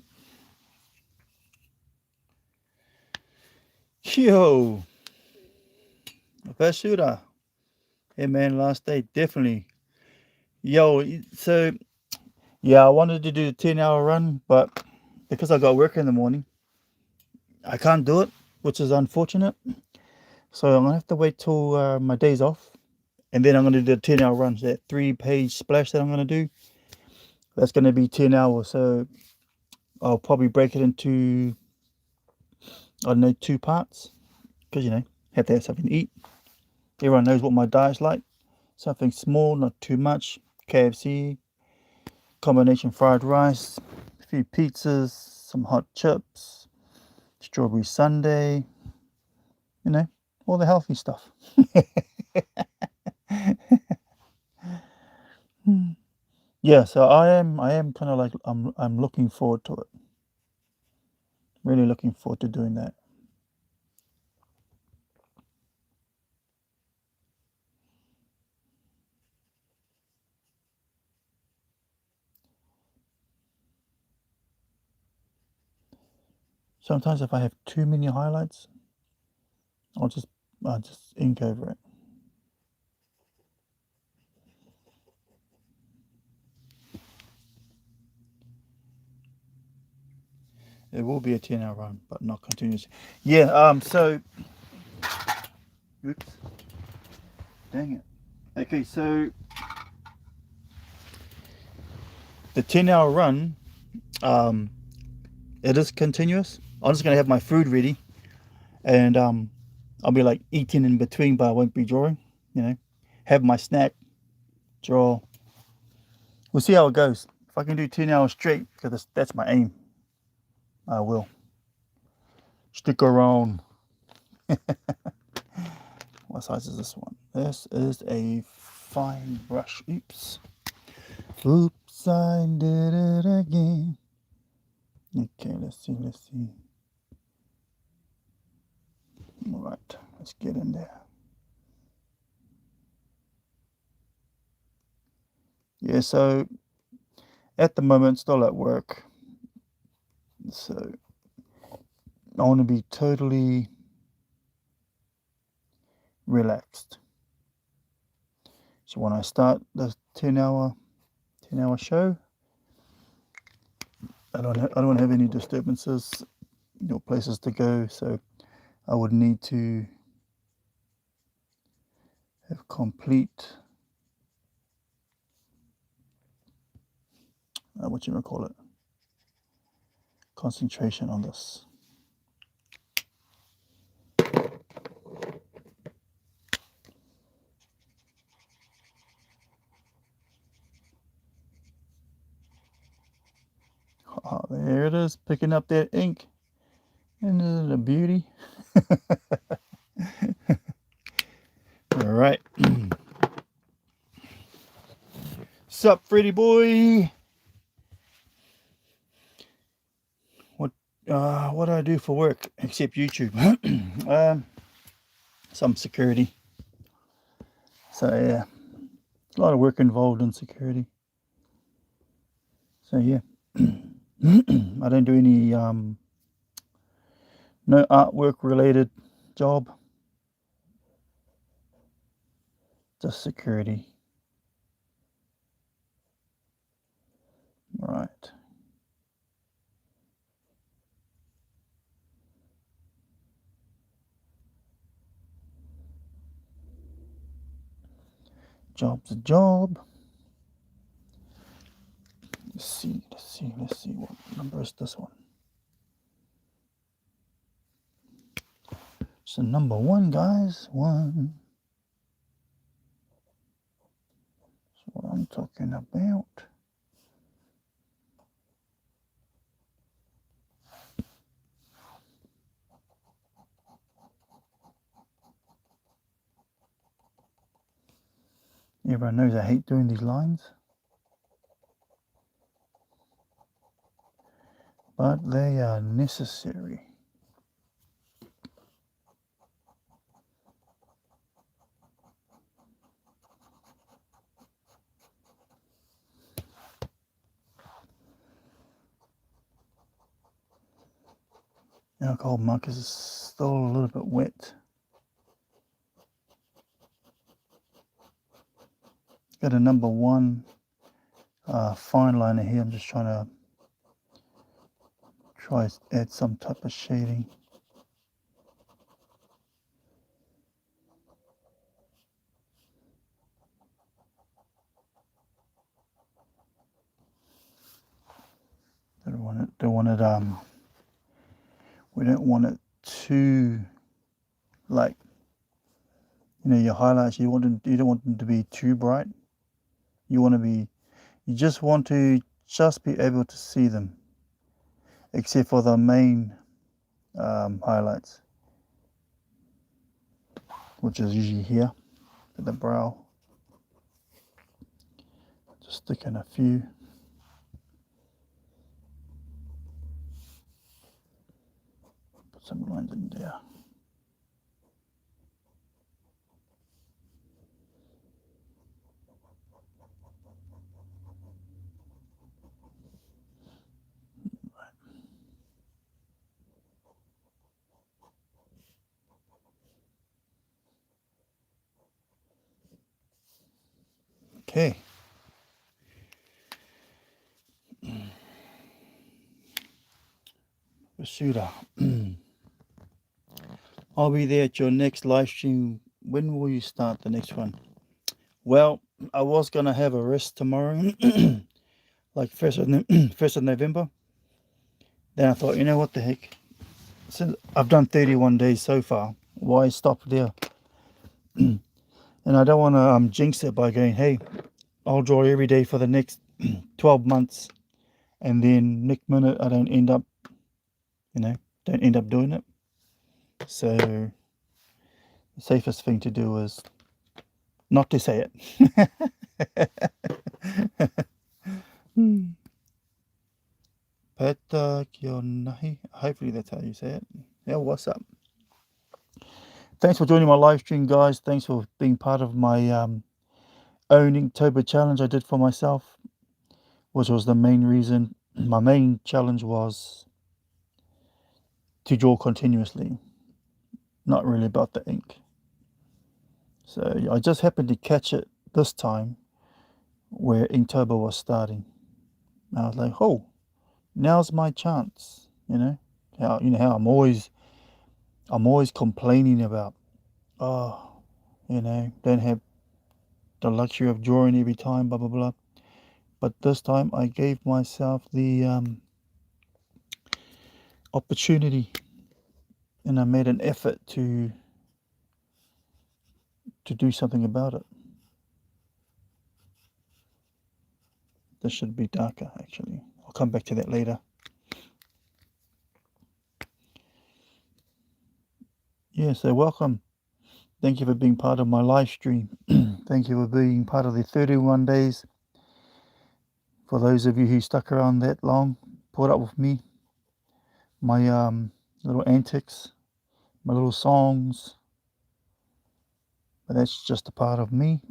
Speaker 1: Yo, first shooter. Hey man, last day, definitely. Yo, so yeah, I wanted to do a 10-hour run, but because I got work in the morning, I can't do it, which is unfortunate. So I'm gonna have to wait till my day's off, and then I'm gonna do the 10-hour run. So that 3-page splash that I'm gonna do, that's gonna be 10 hours. So I'll probably break it into, I don't know, 2 parts, because have to have something to eat. Everyone knows what my diet's like. Something small, not too much. KFC, combination fried rice, a few pizzas, some hot chips, strawberry sundae, all the healthy stuff. Yeah, so I am kind of like, I'm looking forward to it. Really looking forward to doing that. Sometimes if I have too many highlights, I'll just ink over it. It will be a 10-hour run, but not continuous. Yeah, so oops. Dang it. Okay, so the 10-hour run, it is continuous. I'm just gonna have my food ready, and I'll be like eating in between, but I won't be drawing. You know, have my snack, draw. We'll see how it goes. If I can do 10 hours straight, because that's my aim, I will. Stick around. What size is this one? This is a fine brush. Oops. Oops, I did it again. Okay, let's see. All right, let's get in there. Yeah, so at the moment, still at work. So I want to be totally relaxed. So when I start the 10-hour show, I don't have any disturbances, places to go. So I would need to have complete, what you call it, concentration on this. Oh, there it is, picking up that ink. Isn't it a beauty? All right. Sup, Freddy boy? What do I do for work except YouTube? Some security. So yeah, a lot of work involved in security. So yeah, I don't do any no artwork related job. Just security. Right. Job's a job. Let's see. What number is this one? So number 1, guys. 1. That's what I'm talking about. Everyone knows I hate doing these lines, but they are necessary. Alcohol mark is still a little bit wet. Got a number 1 fine liner here. I'm just trying to add some type of shading. We don't want it too, like, your highlights, you don't want them to be too bright. You just want to be able to see them, except for the main highlights, which is usually here at the brow. Just stick in a few. Put some lines in there. Okay. Shooter. I'll be there at your next live stream. When will you start the next one? Well, I was gonna have a rest tomorrow, like first of November. Then I thought, what the heck? since I've done 31 days so far. Why stop there? And I don't want to jinx it by going, hey, I'll draw every day for the next 12 months, and then next minute I don't end up, doing it. So the safest thing to do is not to say it. Peta Kionahi. Hopefully that's how you say it. Yeah, what's up? Thanks for joining my live stream, guys. Thanks for being part of my own Inktober challenge I did for myself, which was the main reason. My main challenge was to draw continuously, not really about the ink. So I just happened to catch it this time where Inktober was starting. I was like, oh, now's my chance. How I'm always complaining about, oh, don't have the luxury of drawing every time, blah blah blah. But this time I gave myself the opportunity, and I made an effort to do something about it. This should be darker, actually. I'll come back to that later. Yeah, so welcome. Thank you for being part of my live stream. Thank you for being part of the 31 days. For those of you who stuck around that long, put up with me, my little antics, my little songs. But that's just a part of me.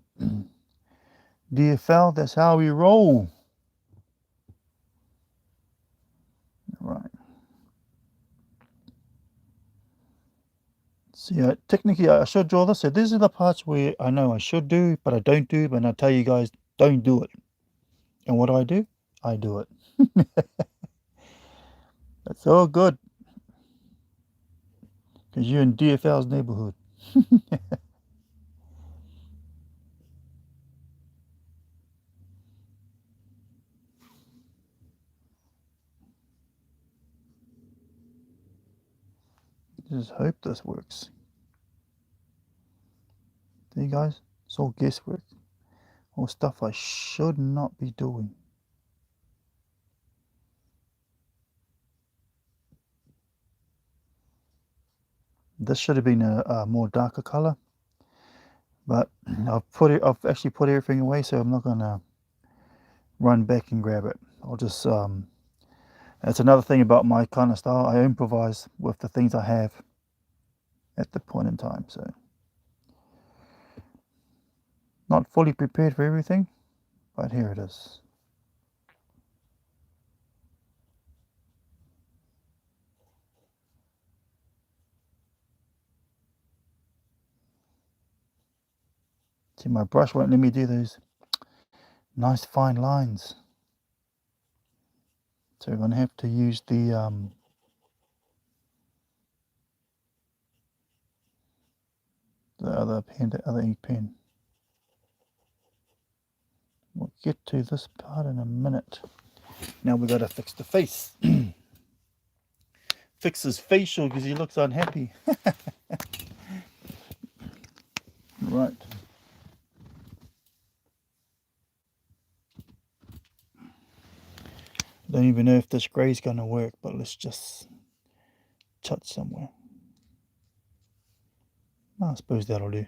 Speaker 1: DFL, that's how we roll. Right. See, technically I should draw this. So these are the parts where I know I should do, but I don't do. But I tell you guys, don't do it. And what do? I do it. That's all good. Because you're in DFL's neighborhood. Just hope this works. See, guys? It's all guesswork. All stuff I should not be doing. This should have been a more darker color. But I've actually put everything away, so I'm not gonna run back and grab it. I'll just that's another thing about my kind of style. I improvise with the things I have at the point in time. So not fully prepared for everything, but here it is. See, my brush won't let me do those nice fine lines. So we're gonna have to use the other pen, the other ink pen. We'll get to this part in a minute. Now we gotta fix the face. Fix his facial because he looks unhappy. Right. Don't even know if this grey's gonna work, but let's just touch somewhere. I suppose that'll do.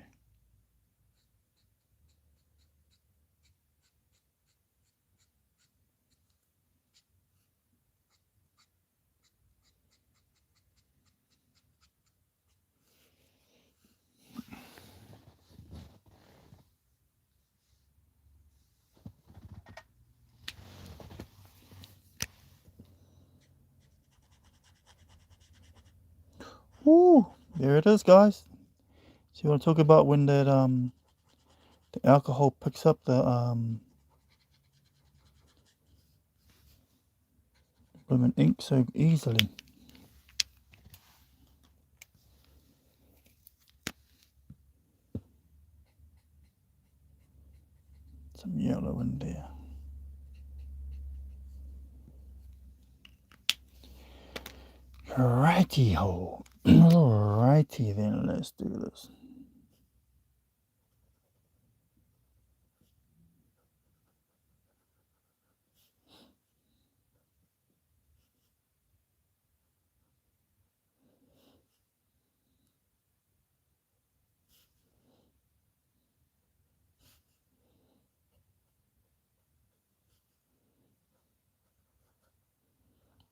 Speaker 1: Woo! There it is, guys. So you want to talk about when that the alcohol picks up the blooming ink so easily. Some yellow in there. Righty ho. Alrighty then, let's do this.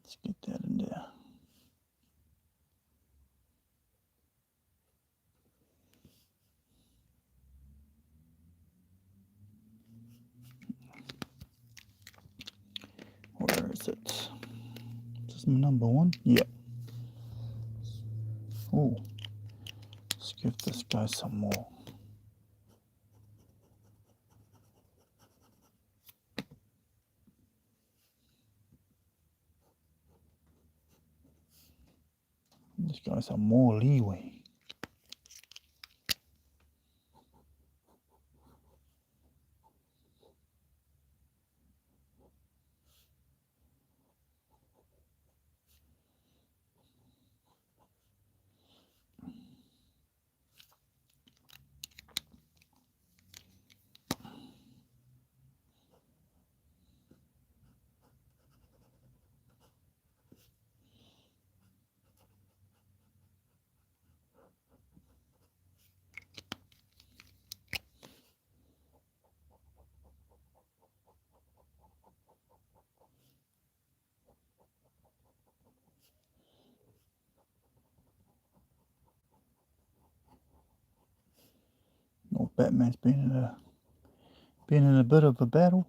Speaker 1: Let's get that in there. Where is it? Is this number one? Yep. Oh, let's give this guy some more. This guy some more leeway. Oh, Batman's been in a bit of a battle.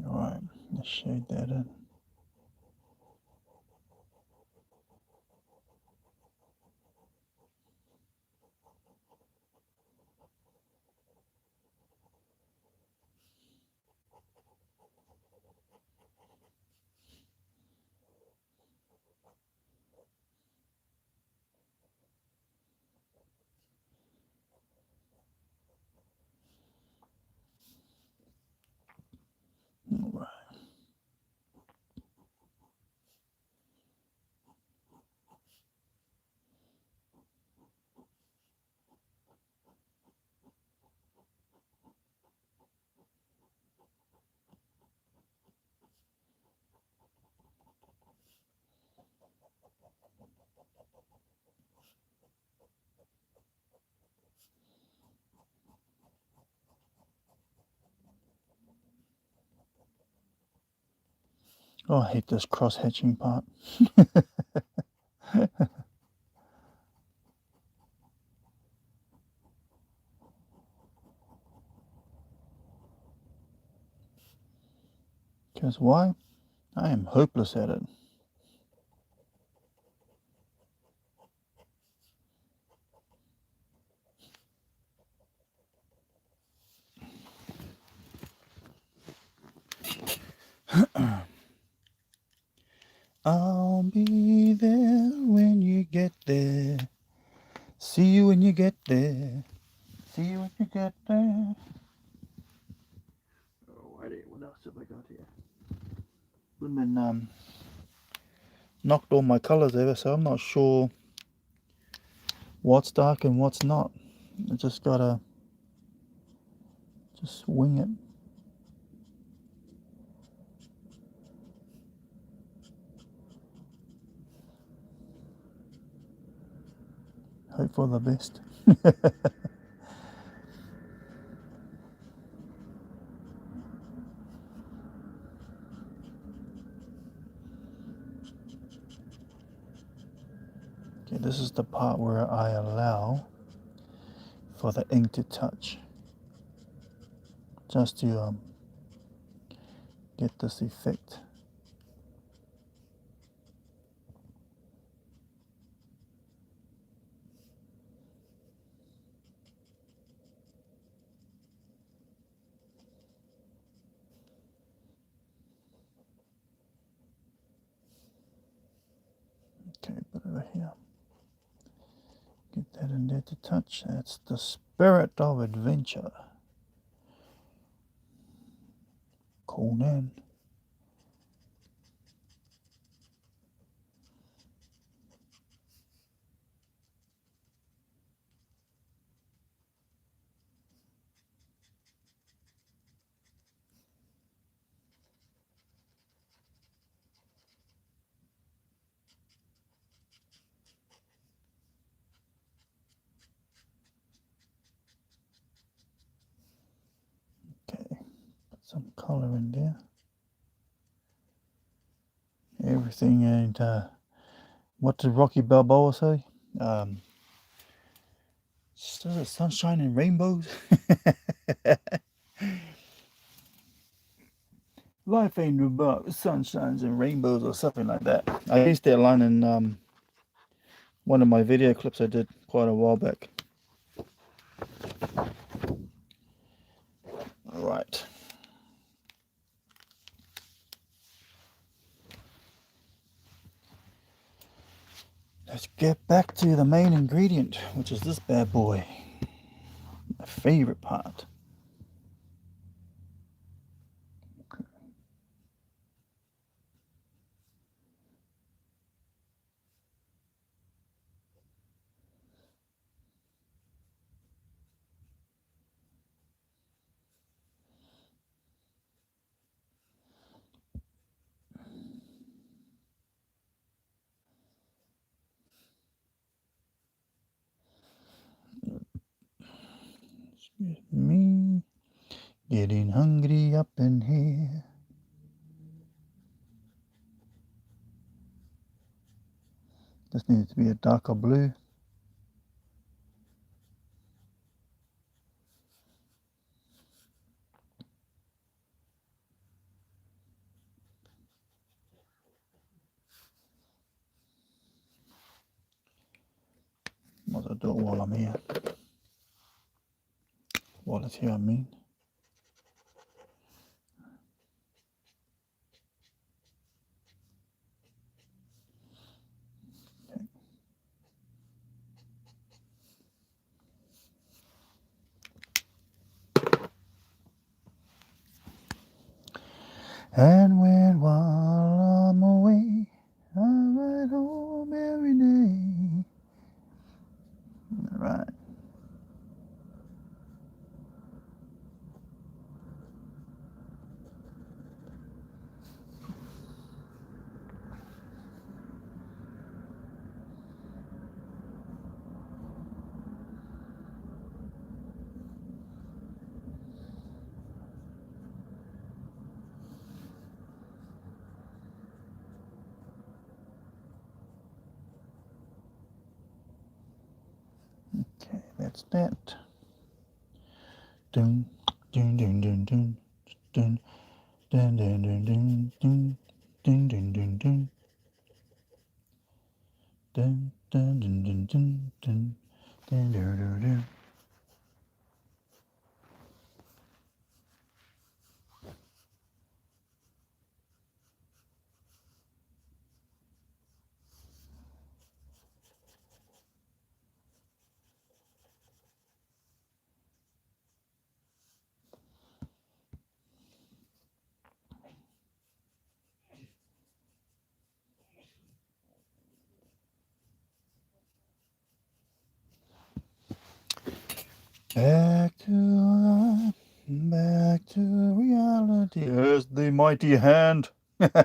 Speaker 1: Alright, let's shade that in. Alright. Oh, I hate this cross-hatching part. Because why? I am hopeless at it. I'll be there when you get there. See you when you get there. See you when you get there. Alrighty, what else have I got here? Women knocked all my colors over, so I'm not sure what's dark and what's not. I just gotta wing it. Hope for the best. Okay, this is the part where I allow for the ink to touch, just to get this effect. Okay, put it right here. there to touch. It's the spirit of adventure. Conan. Okay, put some color in there. Everything ain't, what did Rocky Balboa say? Sunshine and rainbows? Life ain't about sunshines and rainbows or something like that. I used that line in one of my video clips I did quite a while back. All right. Let's get back to the main ingredient, which is this bad boy. My favorite part. Excuse me. Getting hungry up in here. This needs to be a darker blue. Might as well do it while I'm here. While it's here, I mean. And while I'm away, I ride home every day. All right. Okay, that's that. Dun, dun, dun, dun, dun, dun, dun, dun, dun, dun, dun, dun, dun, dun, dun. Dun, dun, dun, dun, dun, dun, dun, dun, dun, dun. Back to reality. Here's the mighty hand. Okay.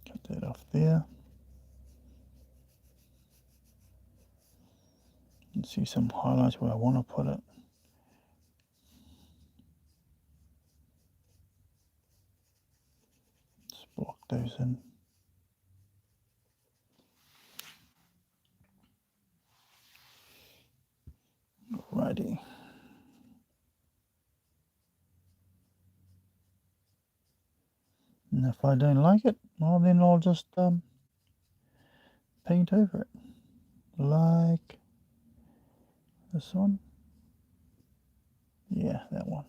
Speaker 1: Cut that off there. You can see some highlights where I want to put it. Just block those in. And if I don't like it, well then I'll just paint over it. Like this one. Yeah, that one.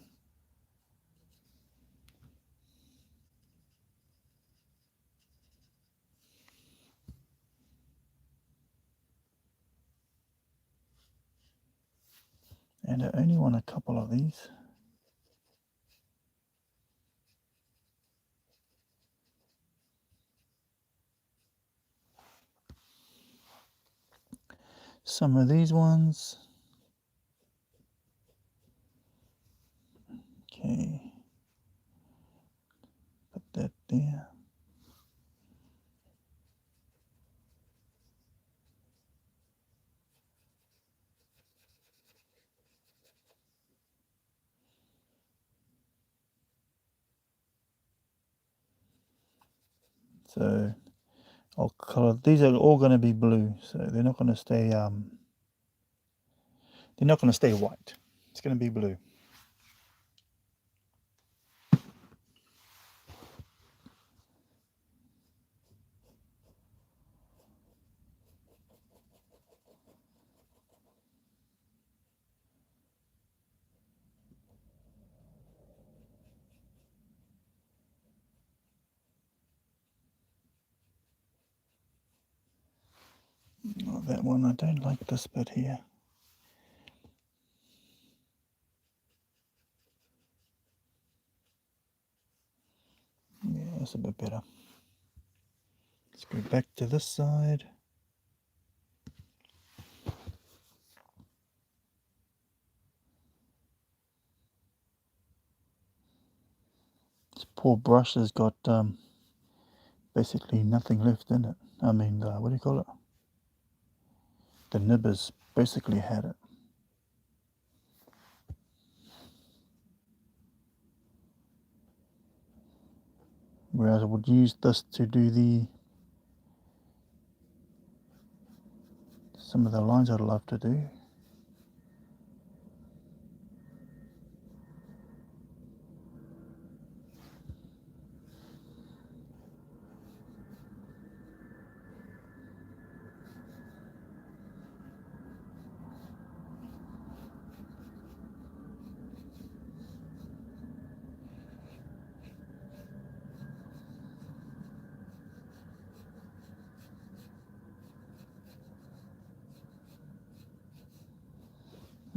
Speaker 1: And I only want a couple of these. Some of these ones. Okay. Put that there. So I'll color. These are all going to be blue, so they're not going to stay. They're not going to stay white. It's going to be blue. Oh, that one, I don't like this bit here. Yeah, that's a bit better. Let's go back to this side. This poor brush has got basically nothing left in it. I mean, what do you call it? The nib has basically had it. Whereas I would use this to do some of the lines I'd love to do.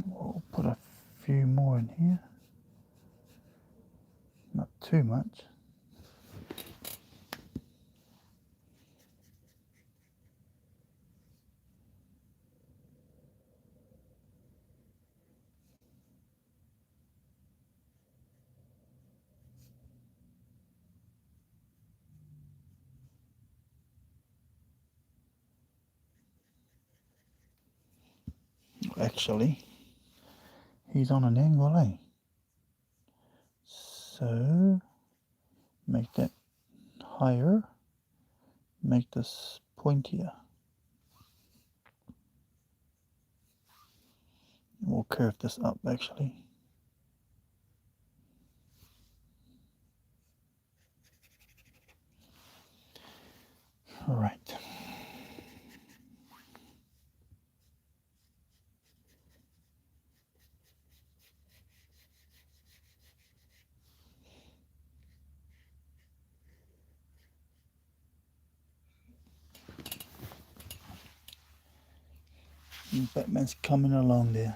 Speaker 1: We'll put a few more in here. Not too much. Actually, he's on an angle, eh? So, make that higher. Make this pointier. We'll curve this up actually. Alright. Batman's coming along there.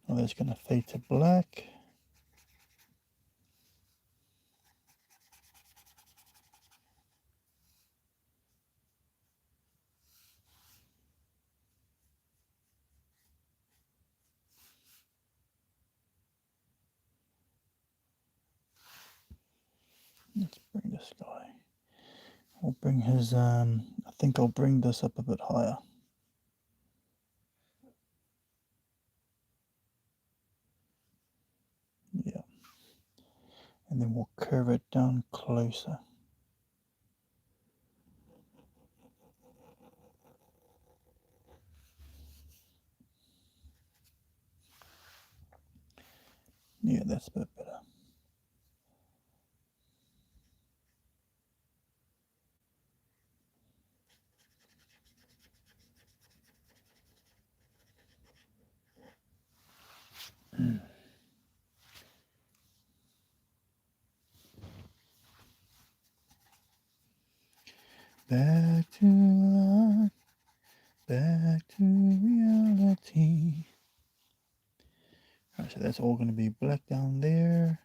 Speaker 1: Now that's going to fade to black. Let's bring this guy. We'll bring his, I think I'll bring this up a bit higher. Yeah. And then we'll curve it down closer. Yeah, that's a bit better. Back to life, back to reality. Alright, so that's all going to be black down there,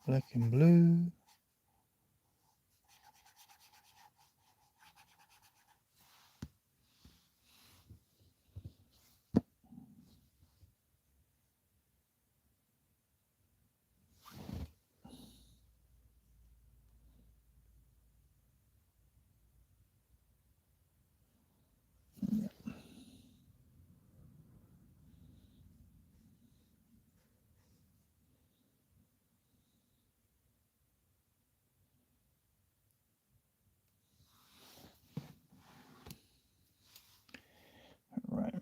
Speaker 1: black and blue. Right.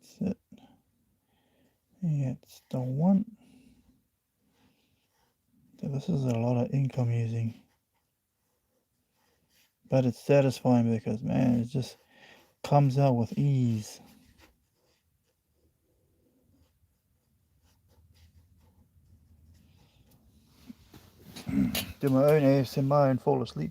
Speaker 1: That's it. Yeah, it's the one. So this is a lot of ink I'm using. But it's satisfying because, man, it just comes out with ease. Do my own ASMR and fall asleep.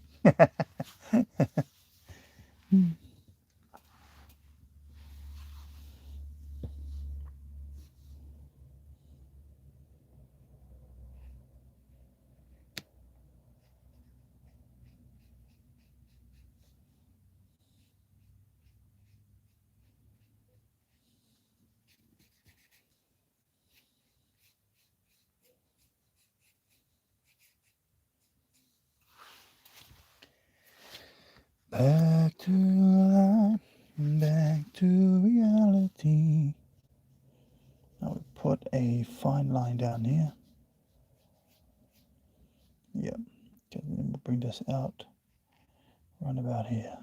Speaker 1: Back to life, back to reality. Now we put a fine line down here. Yep. Okay, then we'll bring this out right about here.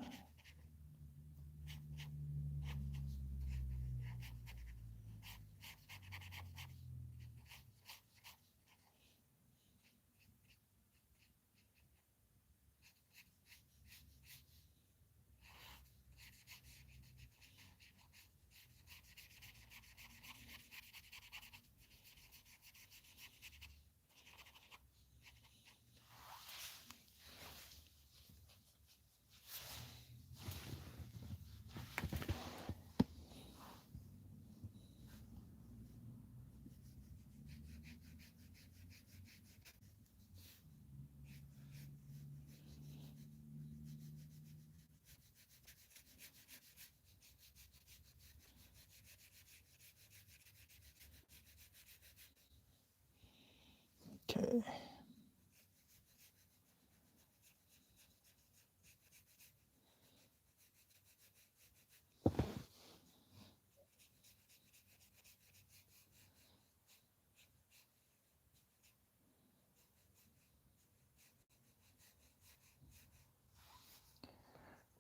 Speaker 1: Okay.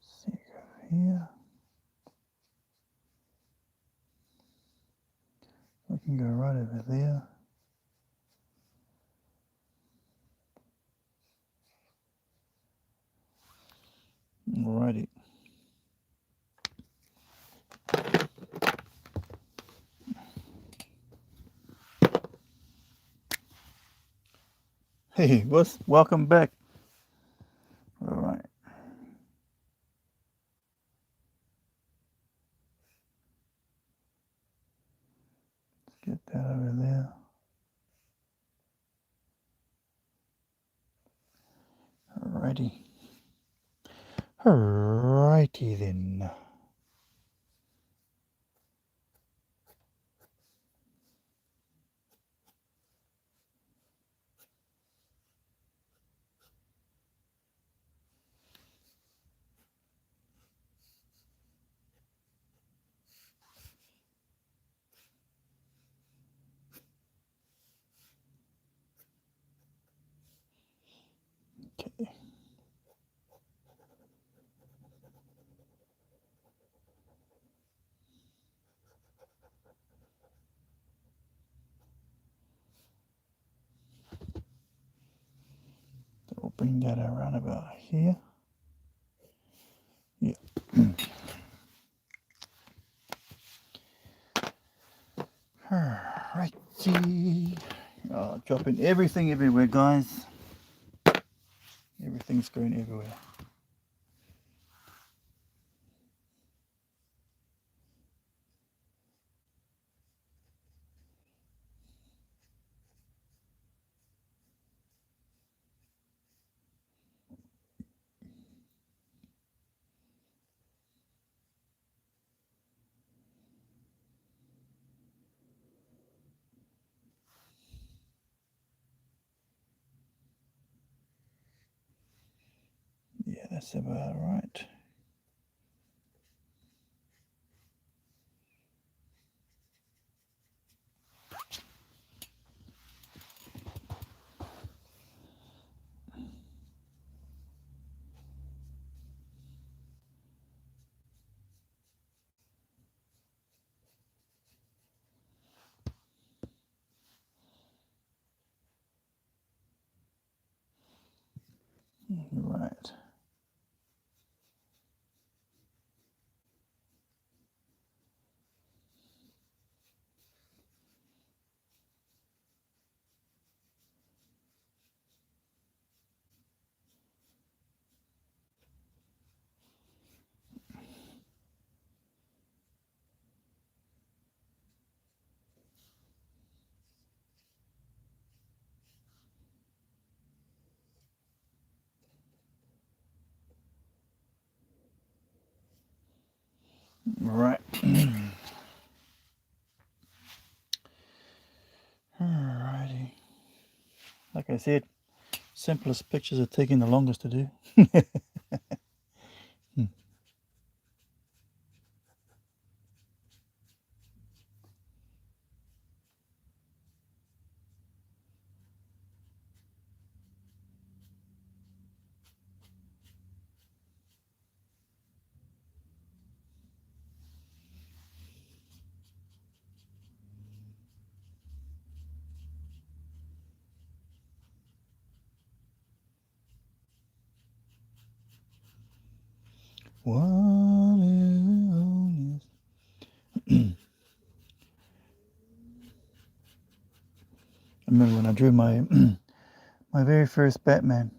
Speaker 1: See, go here. We can go right over there. Alrighty. Hey, welcome back. Alright. Let's get that over there. Alrighty then. Okay. So we'll bring that around about here. Yeah. Alrighty. Dropping everything everywhere, guys. Everything's going everywhere. Yeah, that's about right. Right. Right. Alrighty. Like I said, simplest pictures are taking the longest to do. What is I remember when I drew my my very first Batman.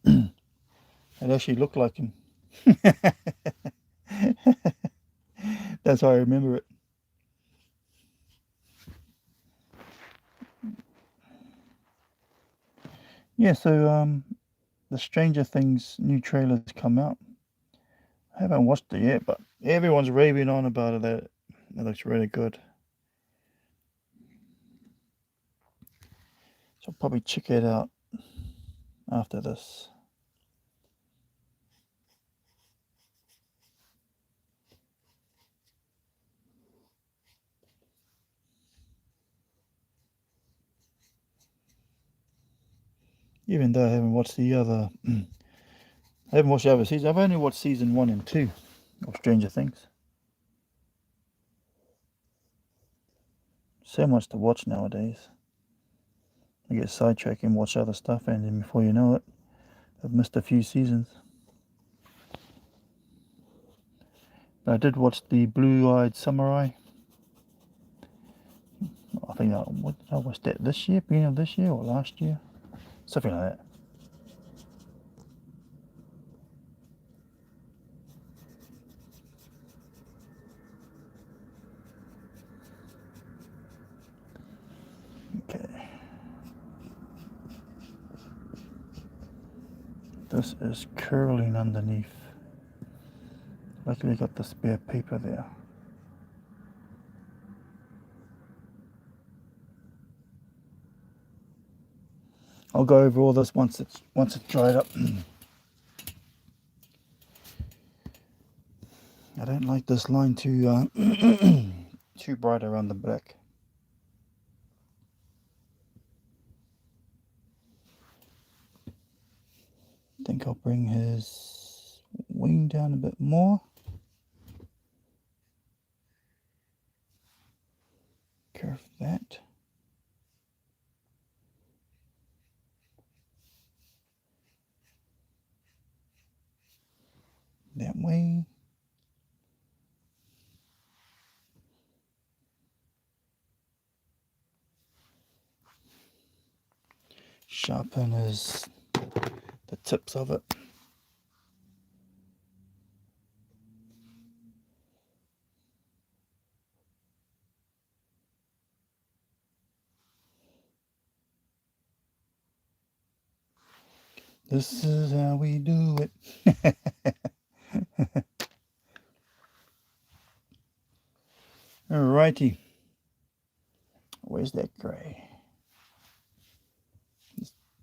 Speaker 1: It actually looked like him. That's how I remember it. Yeah, so the Stranger Things new trailer's come out. I haven't watched it yet, but everyone's raving on about it that it looks really good. So I'll probably check it out after this. Even though I haven't watched the other I haven't watched the other season. I've only watched season 1 and 2 of Stranger Things. So much to watch nowadays. I get sidetracked and watch other stuff, and then before you know it, I've missed a few seasons. But I did watch the Blue-Eyed Samurai. I think what did I watch that this year, beginning of this year or last year, something like that. Okay. This is curling underneath. Luckily got the spare paper there. I'll go over all this once it's dried up. I don't like this line too too bright around the back. I think I'll bring his wing down a bit more. Curve that. That way. Sharpen the tips of it. This is how we do it. Alrighty. Where's that grey?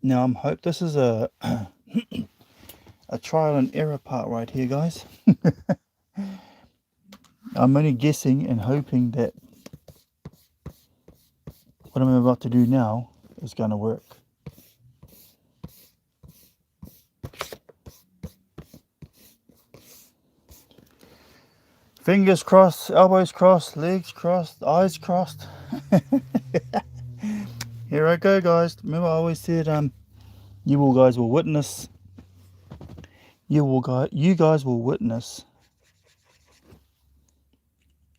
Speaker 1: Now I'm hope this is a a trial and error part right here, guys. I'm only guessing and hoping that what I'm about to do now is going to work. Fingers crossed, elbows crossed, legs crossed, eyes crossed. Here I go, guys. Remember I always said you guys will witness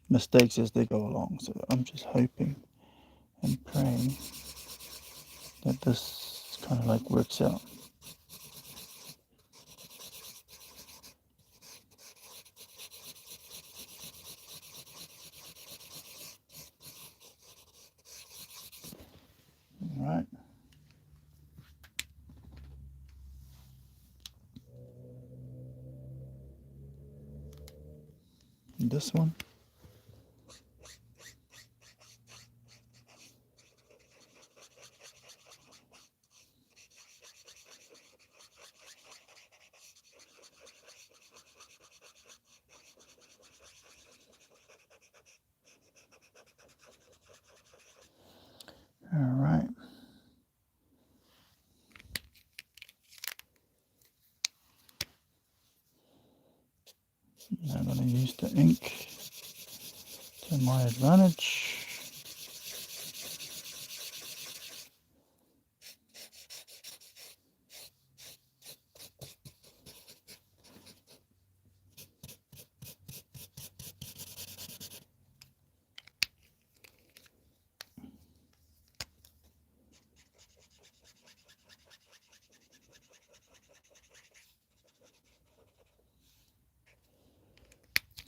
Speaker 1: mistakes as they go along. So I'm just hoping and praying that this kind of like works out. All right. And this one. All right. I'm going to use the ink to my advantage.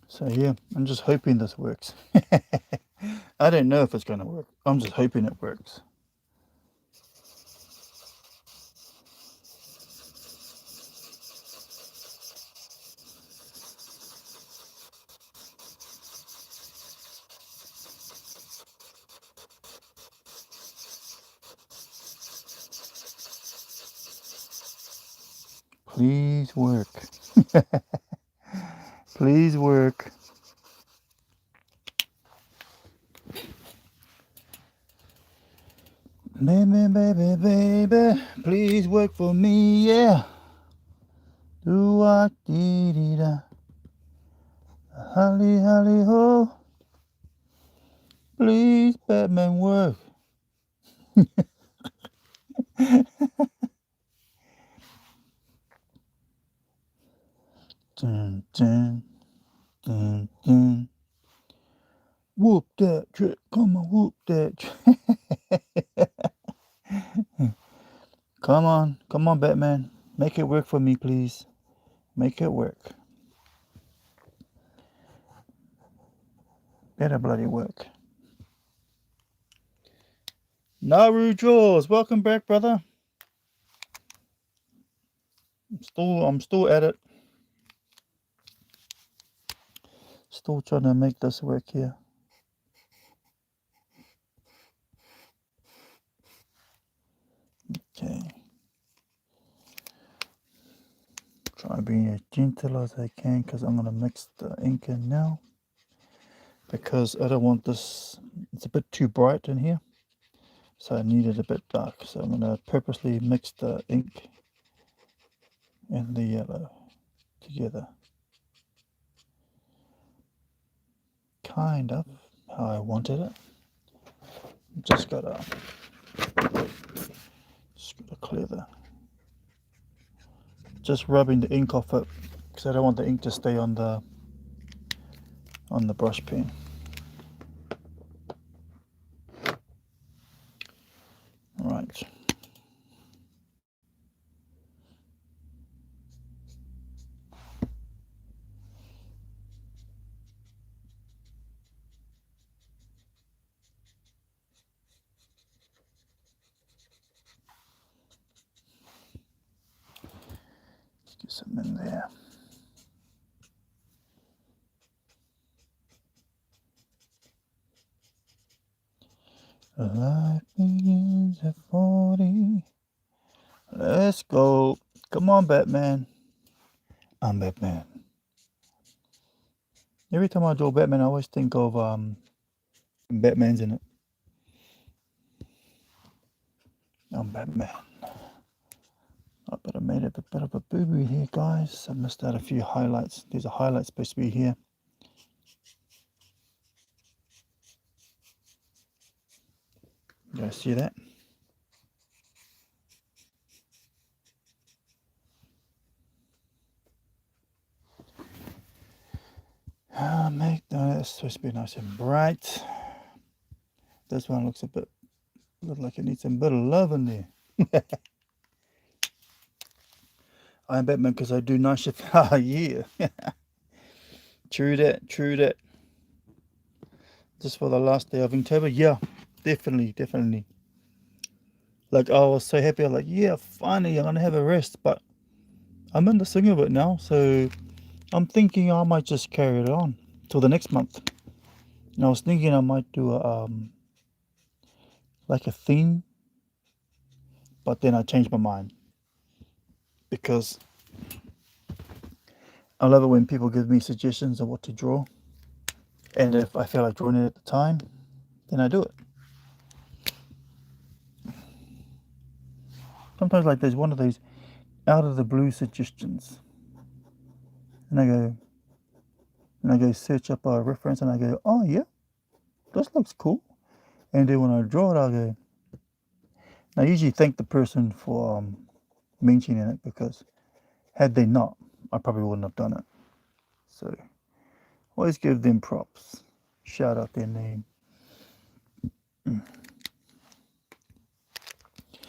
Speaker 1: So yeah, I'm just hoping this works. I don't know if it's going to work. I'm just hoping it works. Please work. Please work. Baby, baby, baby, please work for me, yeah. Do what dee dee da. Holly, holly, ho. Please, Batman, work. Dun, dun, dun, dun. Whoop that trick. Come on, whoop that trick. Come on, Batman. Make it work for me, please. Make it work. Better bloody work. Naru Jaws, welcome back, brother. I'm still at it. Still trying to make this work here. Okay. Try being as gentle as I can because I'm going to mix the ink in now. Because I don't want this, it's a bit too bright in here. So I need it a bit dark. So I'm going to purposely mix the ink and the yellow together. Kind of how I wanted it. Just gotta clear the, just rubbing the ink off it because I don't want the ink to stay on the brush pen. Right. Let's get some in there. Life begins at 40. Let's go. Come on, Batman. I'm Batman. Every time I draw Batman, I always think of Batman's in it. I'm Batman. Oh, but I made a bit of a boo-boo here, guys. I missed out a few highlights. There's a highlight supposed to be here. You guys see that? Make that's supposed to be nice and bright. This one looks look like it needs some bit of love in there. I'm Batman because I do nice shit. Ah, yeah. True that, true that. Just for the last day of Inktober, yeah, definitely. Like I was so happy, I'm like, yeah, finally I'm gonna have a rest, but I'm in the swing of it now, so I'm thinking I might just carry it on till the next month. And I was thinking I might do a like a theme, but then I changed my mind because I love it when people give me suggestions of what to draw, and if I feel like drawing it at the time, then I do it. Sometimes like there's one of those out of the blue suggestions, and I go search up a reference, and I go, oh yeah, this looks cool. And then when I draw it, I go, I usually thank the person for mentioning it because had they not, I probably wouldn't have done it. So always give them props. Shout out their name.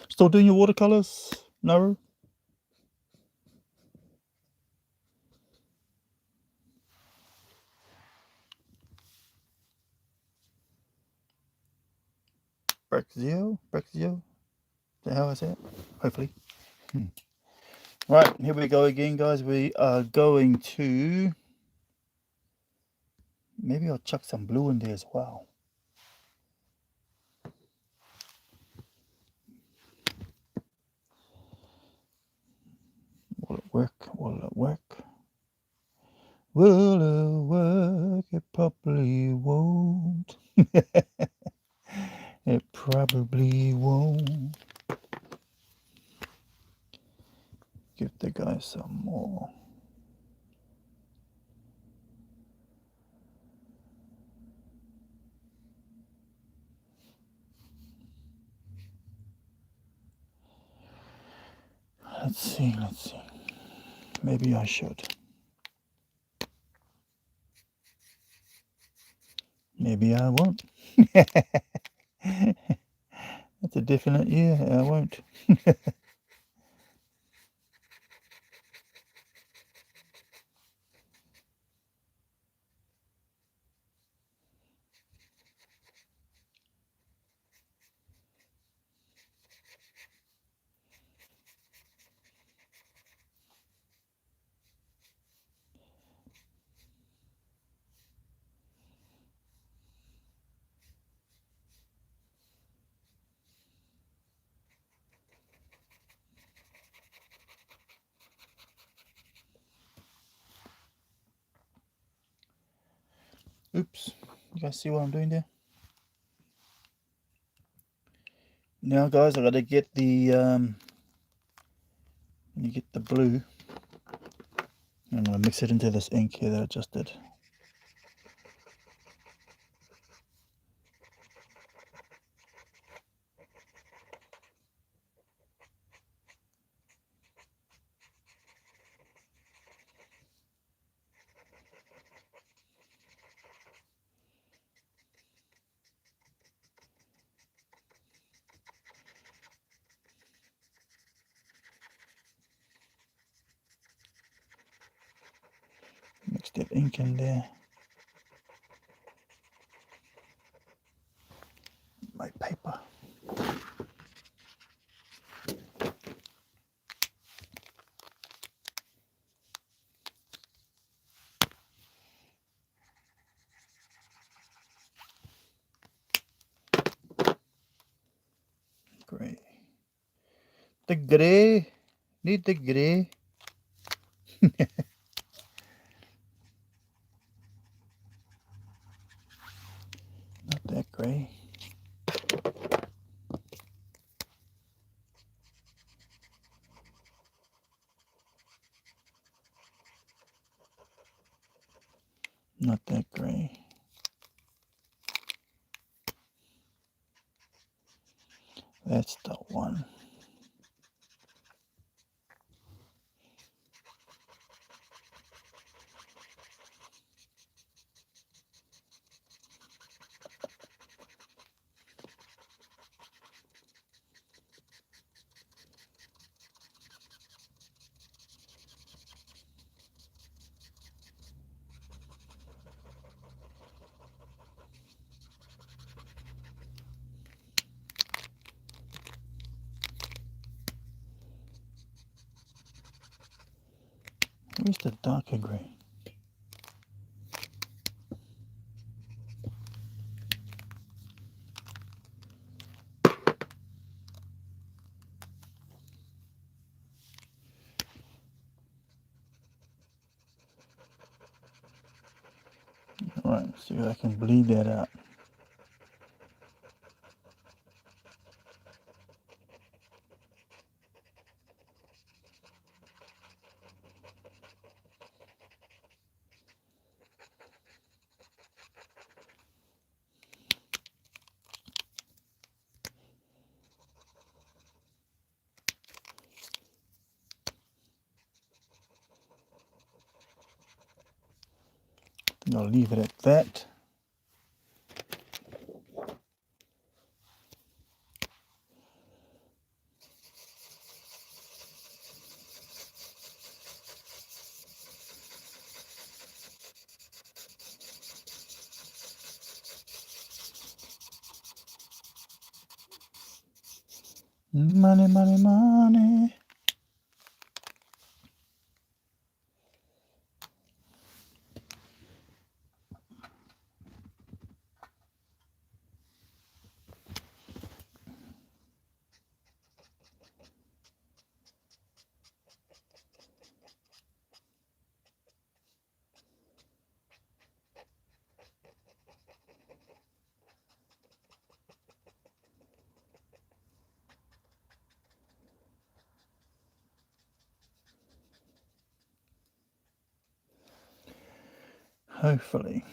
Speaker 1: Still doing your watercolors, Naru? Brexio? Is that how I say it? Hopefully. Right, here we go again, guys. We are going to... Maybe I'll chuck some blue in there as well. Will it work? Will it work? Will it work? It probably won't. It probably won't. Give the guy some more. Let's see. Maybe I should. Maybe I won't. That's a definite yeah, I won't. Oops, you guys see what I'm doing there? Now guys, I gotta get the blue. I'm gonna mix it into this ink here that I just did. Mix that ink in there. My paper. Grey. The grey. Need the grey. Not that grey. Not that grey. That's the one. Where's the darker grey? Alright, see if I can bleed that out. I'll leave it at that. Money, money, money. Hopefully.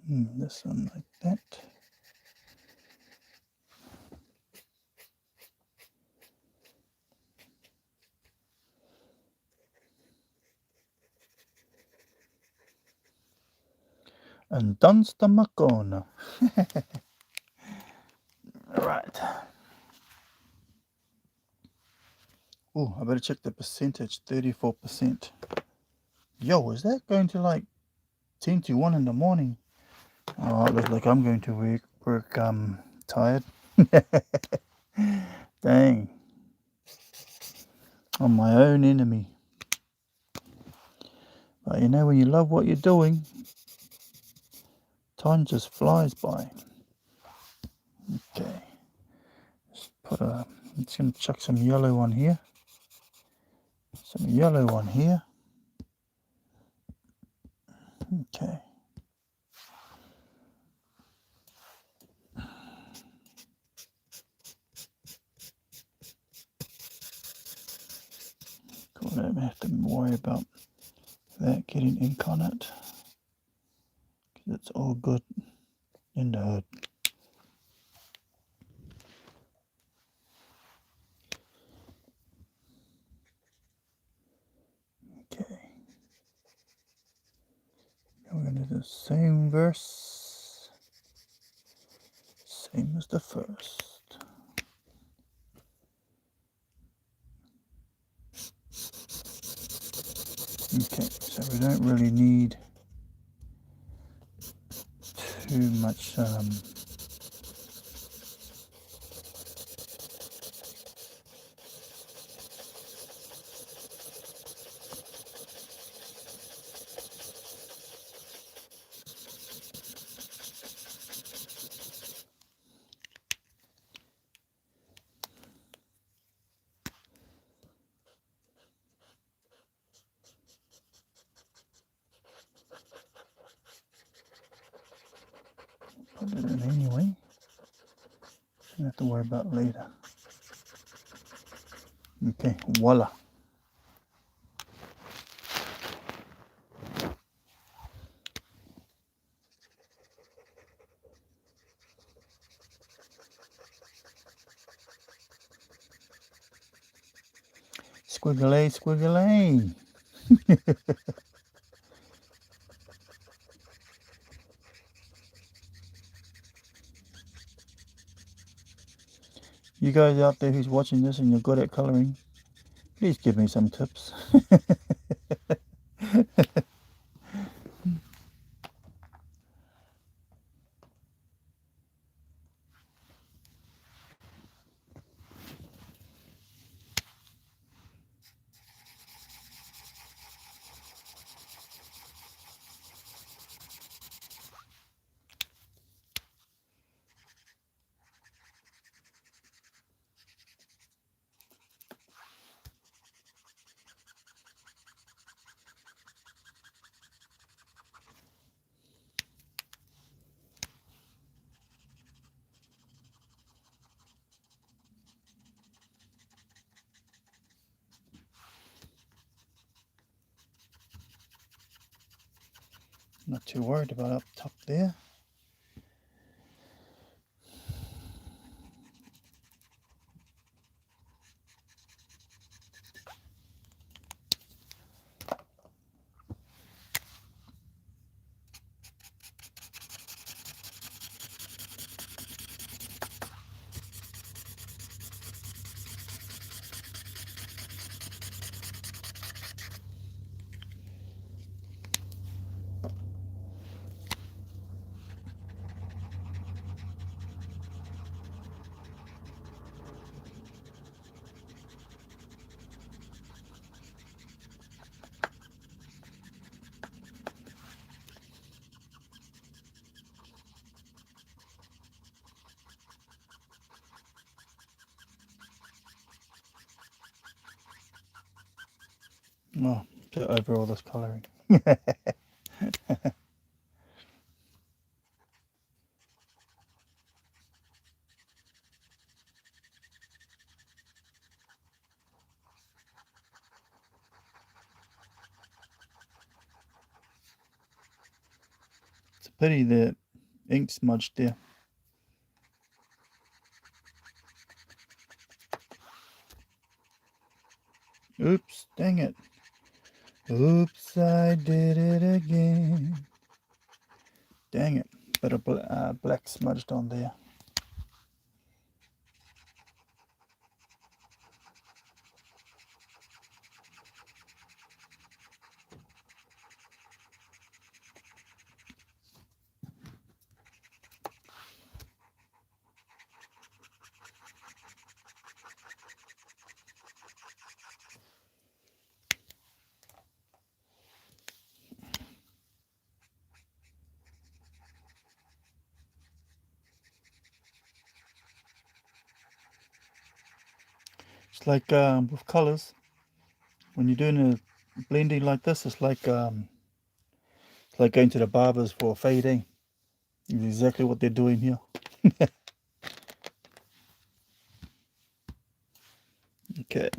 Speaker 1: This one like that. And dance the Macona. Alright. Oh, I better check the percentage. 34%. Yo, is that going to like 10 to 1 in the morning? Oh, it looks like I'm going to work tired. Dang. I'm my own enemy. But you know, when you love what you're doing, time just flies by. Okay, it's going to chuck some yellow on here, some yellow on here. Okay. I don't have to worry about that getting ink on it, because it's all good in the hood. Okay. We're going to do the same verse, same as the first. Okay, so we don't really need too much put it in anyway. Don't have to worry about later. Okay, voila. Squiggly, squiggly. You guys out there who's watching this and you're good at coloring, please give me some tips. Not too worried about up top there. Oh, get over all this colouring. It's a pity the ink smudged there. Oops, dang it. Oops, I did it again. Dang it. Bit of black smudged on there. like with colors, when you're doing a blending like this, it's like going to the barbers for a fading. It's exactly what they're doing here. Okay.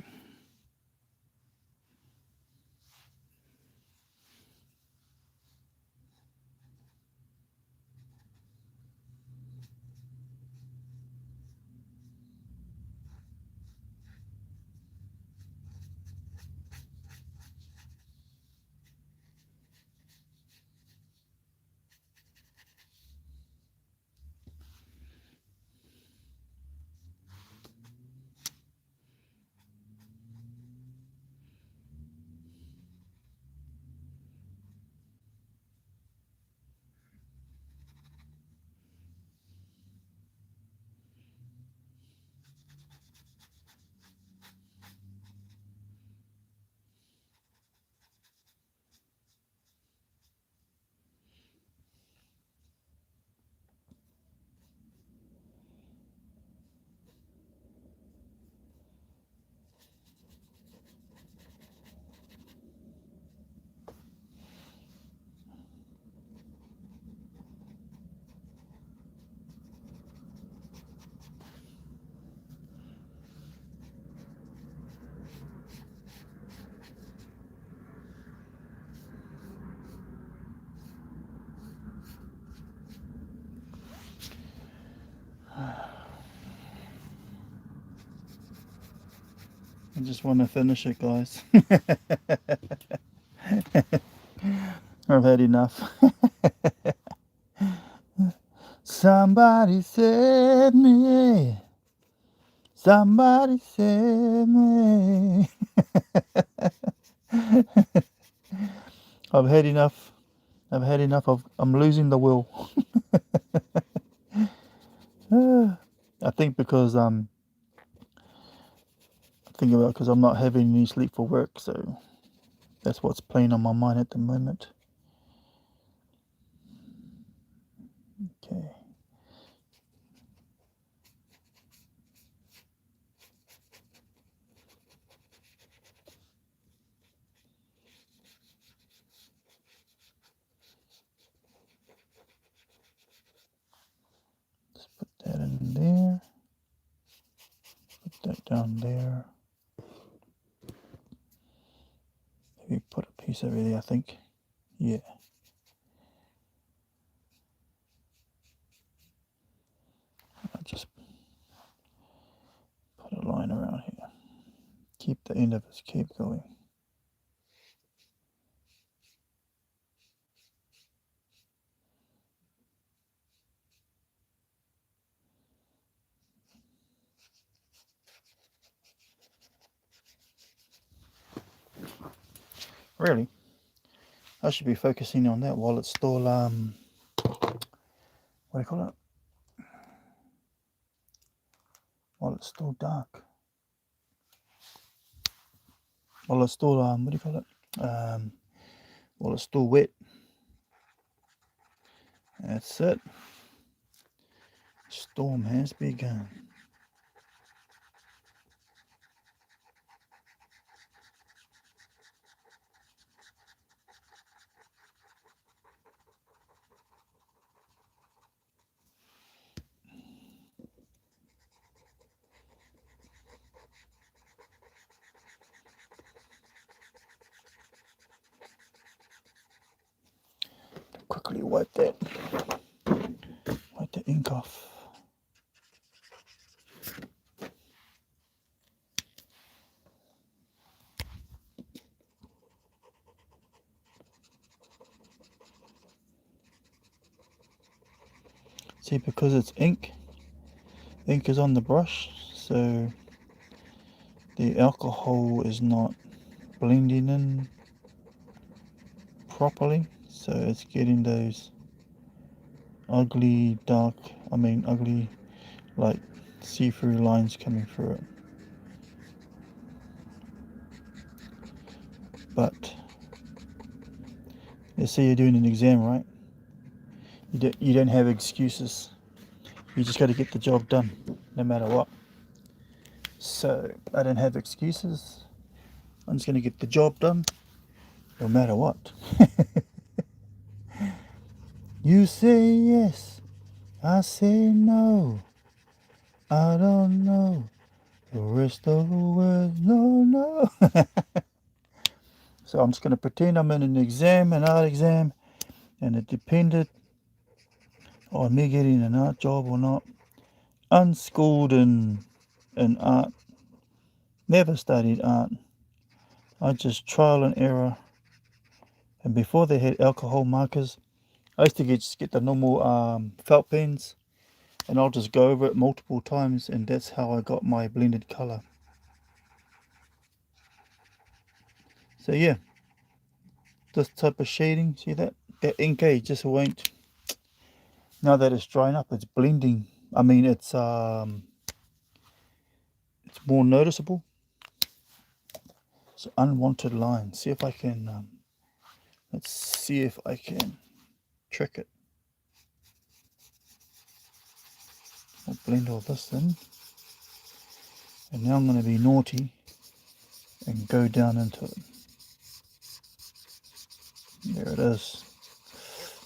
Speaker 1: I just want to finish it, guys. I've had enough. Somebody save me. Somebody save me. I've had enough. I've had enough. I'm losing the will. I think because because I'm not having any sleep for work, so that's what's playing on my mind at the moment. Okay. Let's put that in there. Put that down there. Maybe put a piece over there, I think. Yeah. I'll just put a line around here. Keep the end of its cape going. Really? I should be focusing on that while it's still, what do you call it? While it's still dark. While it's still, what do you call it? While it's still wet. That's it. Storm has begun. Quickly wipe the ink off. See, because it's ink is on the brush, so the alcohol is not blending in properly, so it's getting those ugly like see-through lines coming through it. But let's say you're doing an exam, right? You don't have excuses. You just got to get the job done, no matter what. So I don't have excuses. I'm just going to get the job done, no matter what. You say yes, I say no. I don't know the rest of the words, no, no. So I'm just going to pretend I'm in an exam, an art exam, and it depended on me getting an art job or not. Unschooled in art, never studied art. I just trial and error. And before they had alcohol markers, I used to just get the normal felt pens, and I'll just go over it multiple times, and that's how I got my blended color. So yeah, this type of shading, see that ink just won't. Now that it's drying up, it's blending. I mean, it's more noticeable. It's unwanted lines. See if I can. Let's see if I can trick it. I'll blend all this in, and now I'm going to be naughty and go down into it. There it is.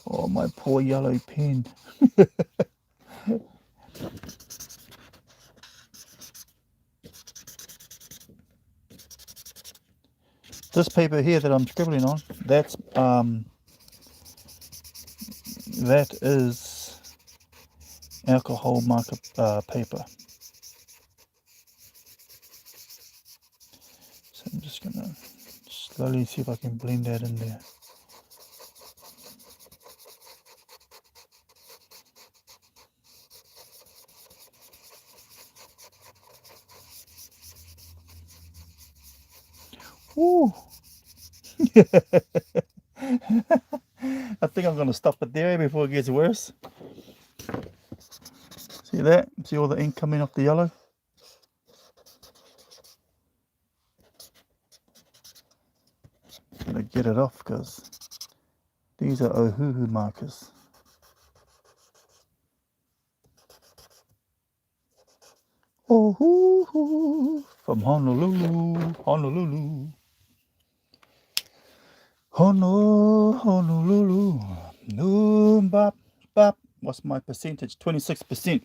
Speaker 1: Oh, my poor yellow pen. This paper here that I'm scribbling on, that is alcohol marker paper. So I'm just gonna slowly see if I can blend that in there. Woo! I think I'm gonna stop it there before it gets worse. See that? See all the ink coming off the yellow? Gonna get it off because these are Ohuhu markers. Ohuhu from Honolulu, Honolulu. Honolulu. No, bop, bop. What's my percentage? 26%.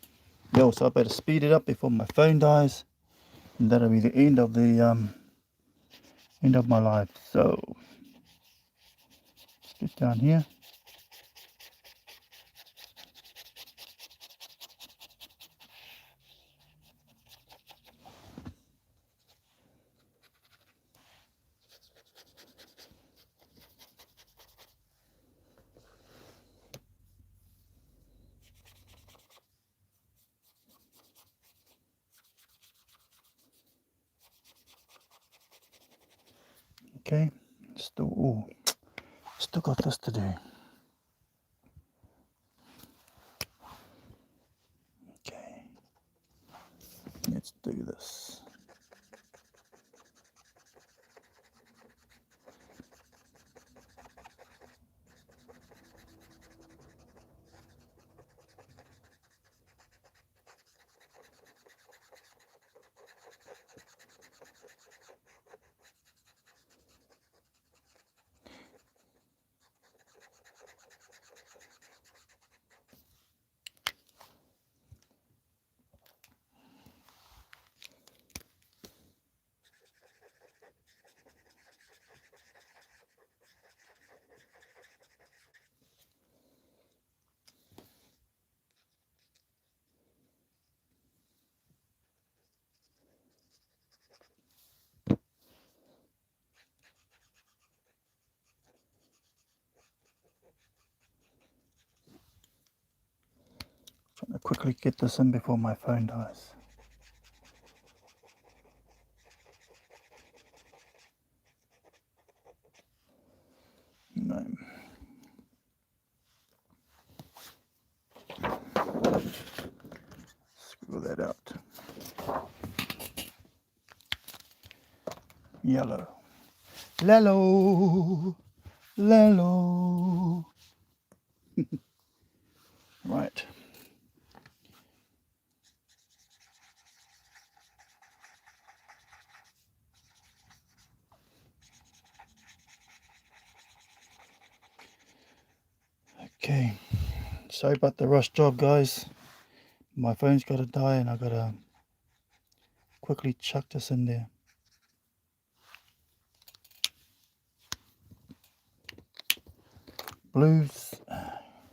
Speaker 1: Yo, so I better speed it up before my phone dies. And that'll be the end of my life. So let's get down here. Okay. Still got this to do. Okay. Let's do this. Trying to quickly get this in before my phone dies. No. Screw that out. Yellow. Lello. Lello. Right. Okay, sorry about the rush job, guys. My phone's got to die and I got to quickly chuck this in there. Blues.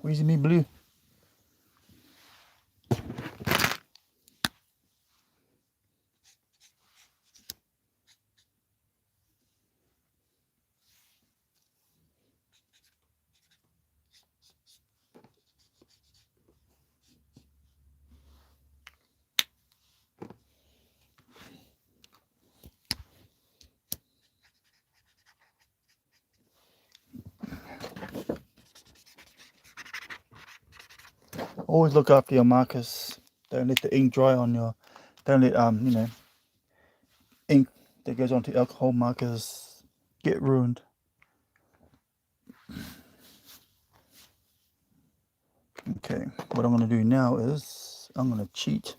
Speaker 1: Where's me blue? Always look after your markers. Don't let the ink dry on your. Don't let ink that goes onto alcohol markers get ruined. Okay, what I'm gonna do now is I'm gonna cheat.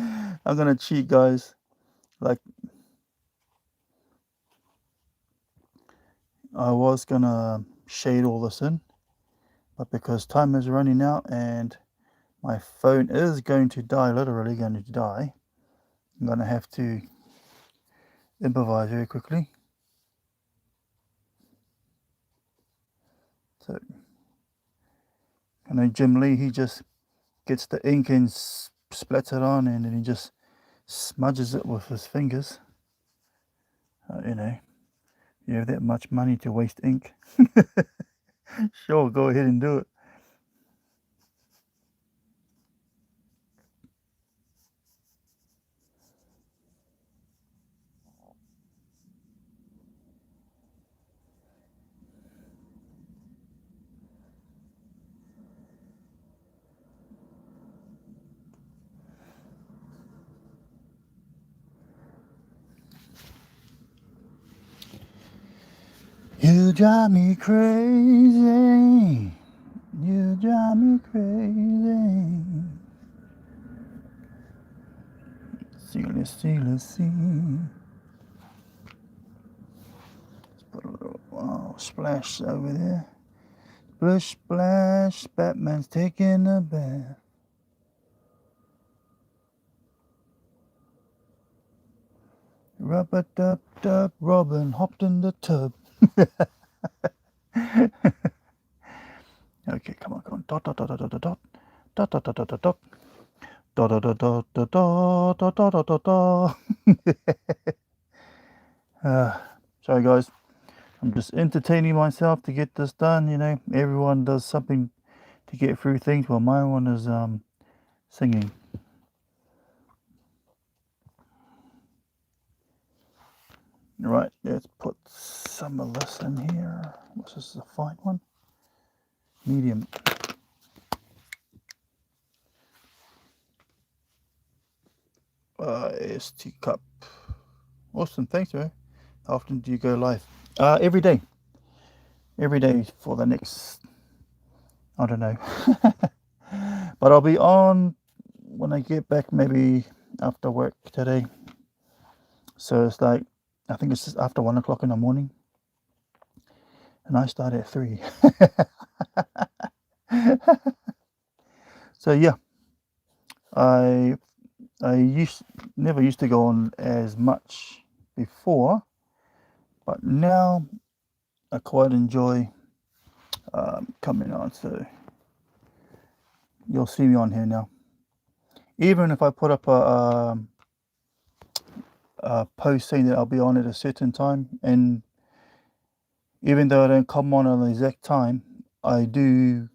Speaker 1: I'm gonna cheat, guys. Like I was gonna shade all this in, but because time is running out and my phone is going to die, literally going to die, I'm gonna have to improvise very quickly. So I know Jim Lee, he just gets the ink and splats it on, and then he just smudges it with his fingers. You have that much money to waste ink. Sure, go ahead and do it. You drive me crazy. You drive me crazy. Let's see. Let's put a little splash over there. Splish splash, Batman's taking a bath. Rub-a-dub-dub, Robin hopped in the tub. Okay, come on. Dot, dot, dot, dot, dot, dot. Dot, dot, dot, dot, dot, dot. Dot, dot, dot, dot, dot, dot, dot, dot, dot, dot. Sorry, guys. I'm just entertaining myself to get this done. Everyone does something to get through things. Well, my one is singing. Right, let's put some of this in here. What's this, a fine one? Medium. ST cup. Awesome, thanks, man. How often do you go live? Every day. Every day for the next, I don't know. But I'll be on when I get back, maybe after work today. So it's like, I think it's just after 1 o'clock in the morning. And I start at 3. So yeah, I never used to go on as much before, but now I quite enjoy coming on. So you'll see me on here now. Even if I put up a post saying that I'll be on at a certain time, and even though I don't come on the exact time, I do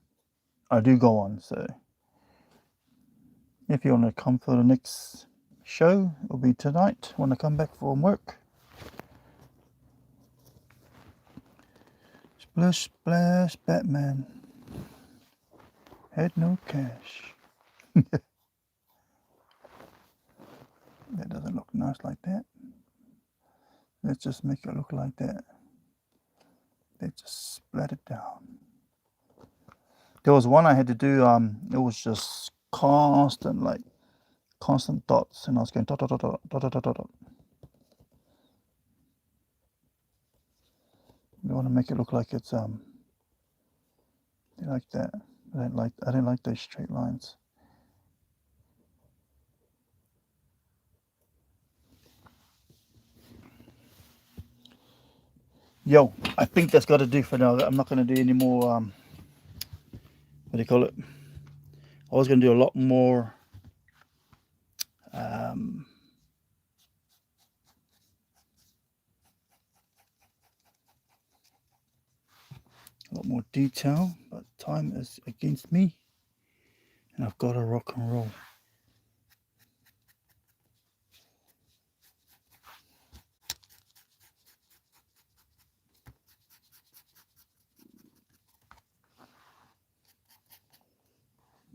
Speaker 1: go on. So if you want to come for the next show, it'll be tonight when I come back from work. Splish splash, Batman had no cash. That doesn't look nice like that. Let's just make it look like that. Let's just splat it down. There was one I had to do, it was just constant dots, and I was going dot, dot, dot, dot, dot, dot, dot, dot. You want to make it look like it's, You like that? I don't like those straight lines. Yo, I think that's got to do for now. I'm not going to do any more. What do you call it? I was going to do a lot more. Um, a lot more detail, but time is against me, and I've got to rock and roll.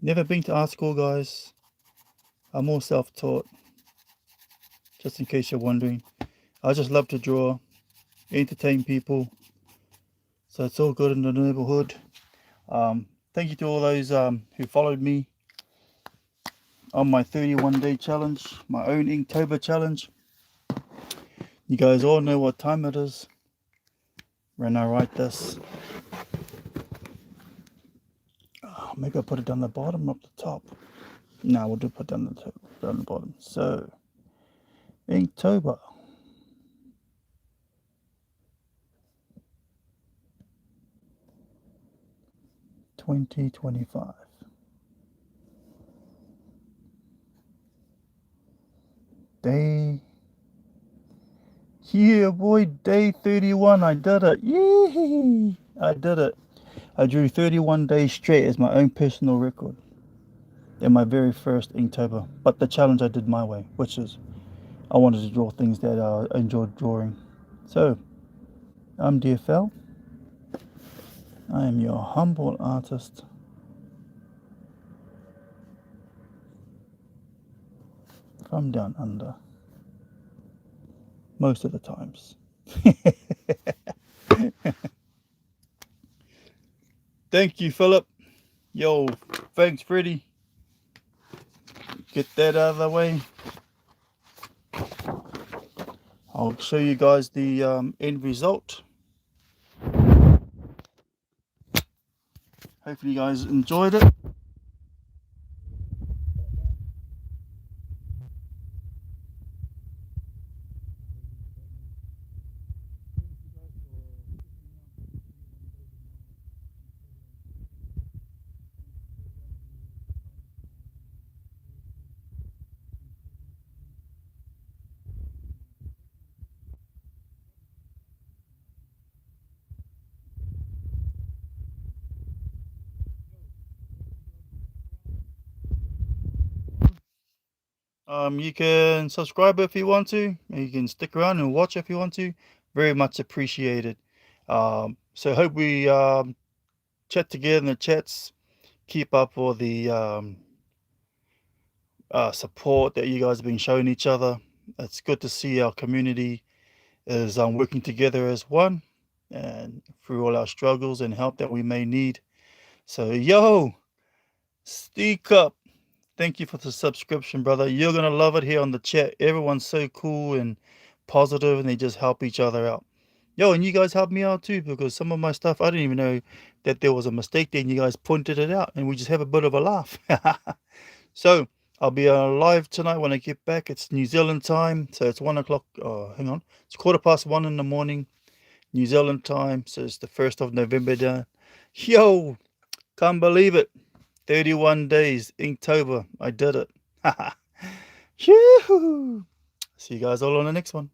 Speaker 1: Never been to art school, guys. I'm all self-taught, just in case you're wondering. I just love to draw, entertain people, so it's all good in the neighborhood. Thank you to all those who followed me on my 31-day challenge, my own Inktober challenge. You guys all know what time it is when I write this. Oh, maybe I'll put it down the bottom, up the top. No, we'll do put down the top, down the bottom. So, Inktober. 2025. Day. Yeah, boy, day 31. I did it. Yee! I did it. I drew 31 days straight as my own personal record in my very first Inktober. But the challenge I did my way, which is I wanted to draw things that I enjoyed drawing. So, I'm DFL. I am your humble artist. From down under. Most of the times. Thank you, Philip. Yo, thanks, Freddie. Get that out of the way. I'll show you guys the end result. Hopefully you guys enjoyed it. You can subscribe if you want to. You can stick around and watch if you want to. Very much appreciated. So hope we chat together in the chats. Keep up all the support that you guys have been showing each other. It's good to see our community is working together as one and through all our struggles and help that we may need. So, yo, speak up. Thank you for the subscription, brother. You're going to love it here on the chat. Everyone's so cool and positive, and they just help each other out. Yo, and you guys helped me out too, because some of my stuff, I didn't even know that there was a mistake there, and you guys pointed it out, and we just have a bit of a laugh. So, I'll be live tonight when I get back. It's New Zealand time, so it's 1 o'clock. Oh, hang on. It's 1:15 in the morning, New Zealand time. So it's the 1st of November now. Yo, can't believe it. 31 days, Inktober. I did it. See you guys all on the next one.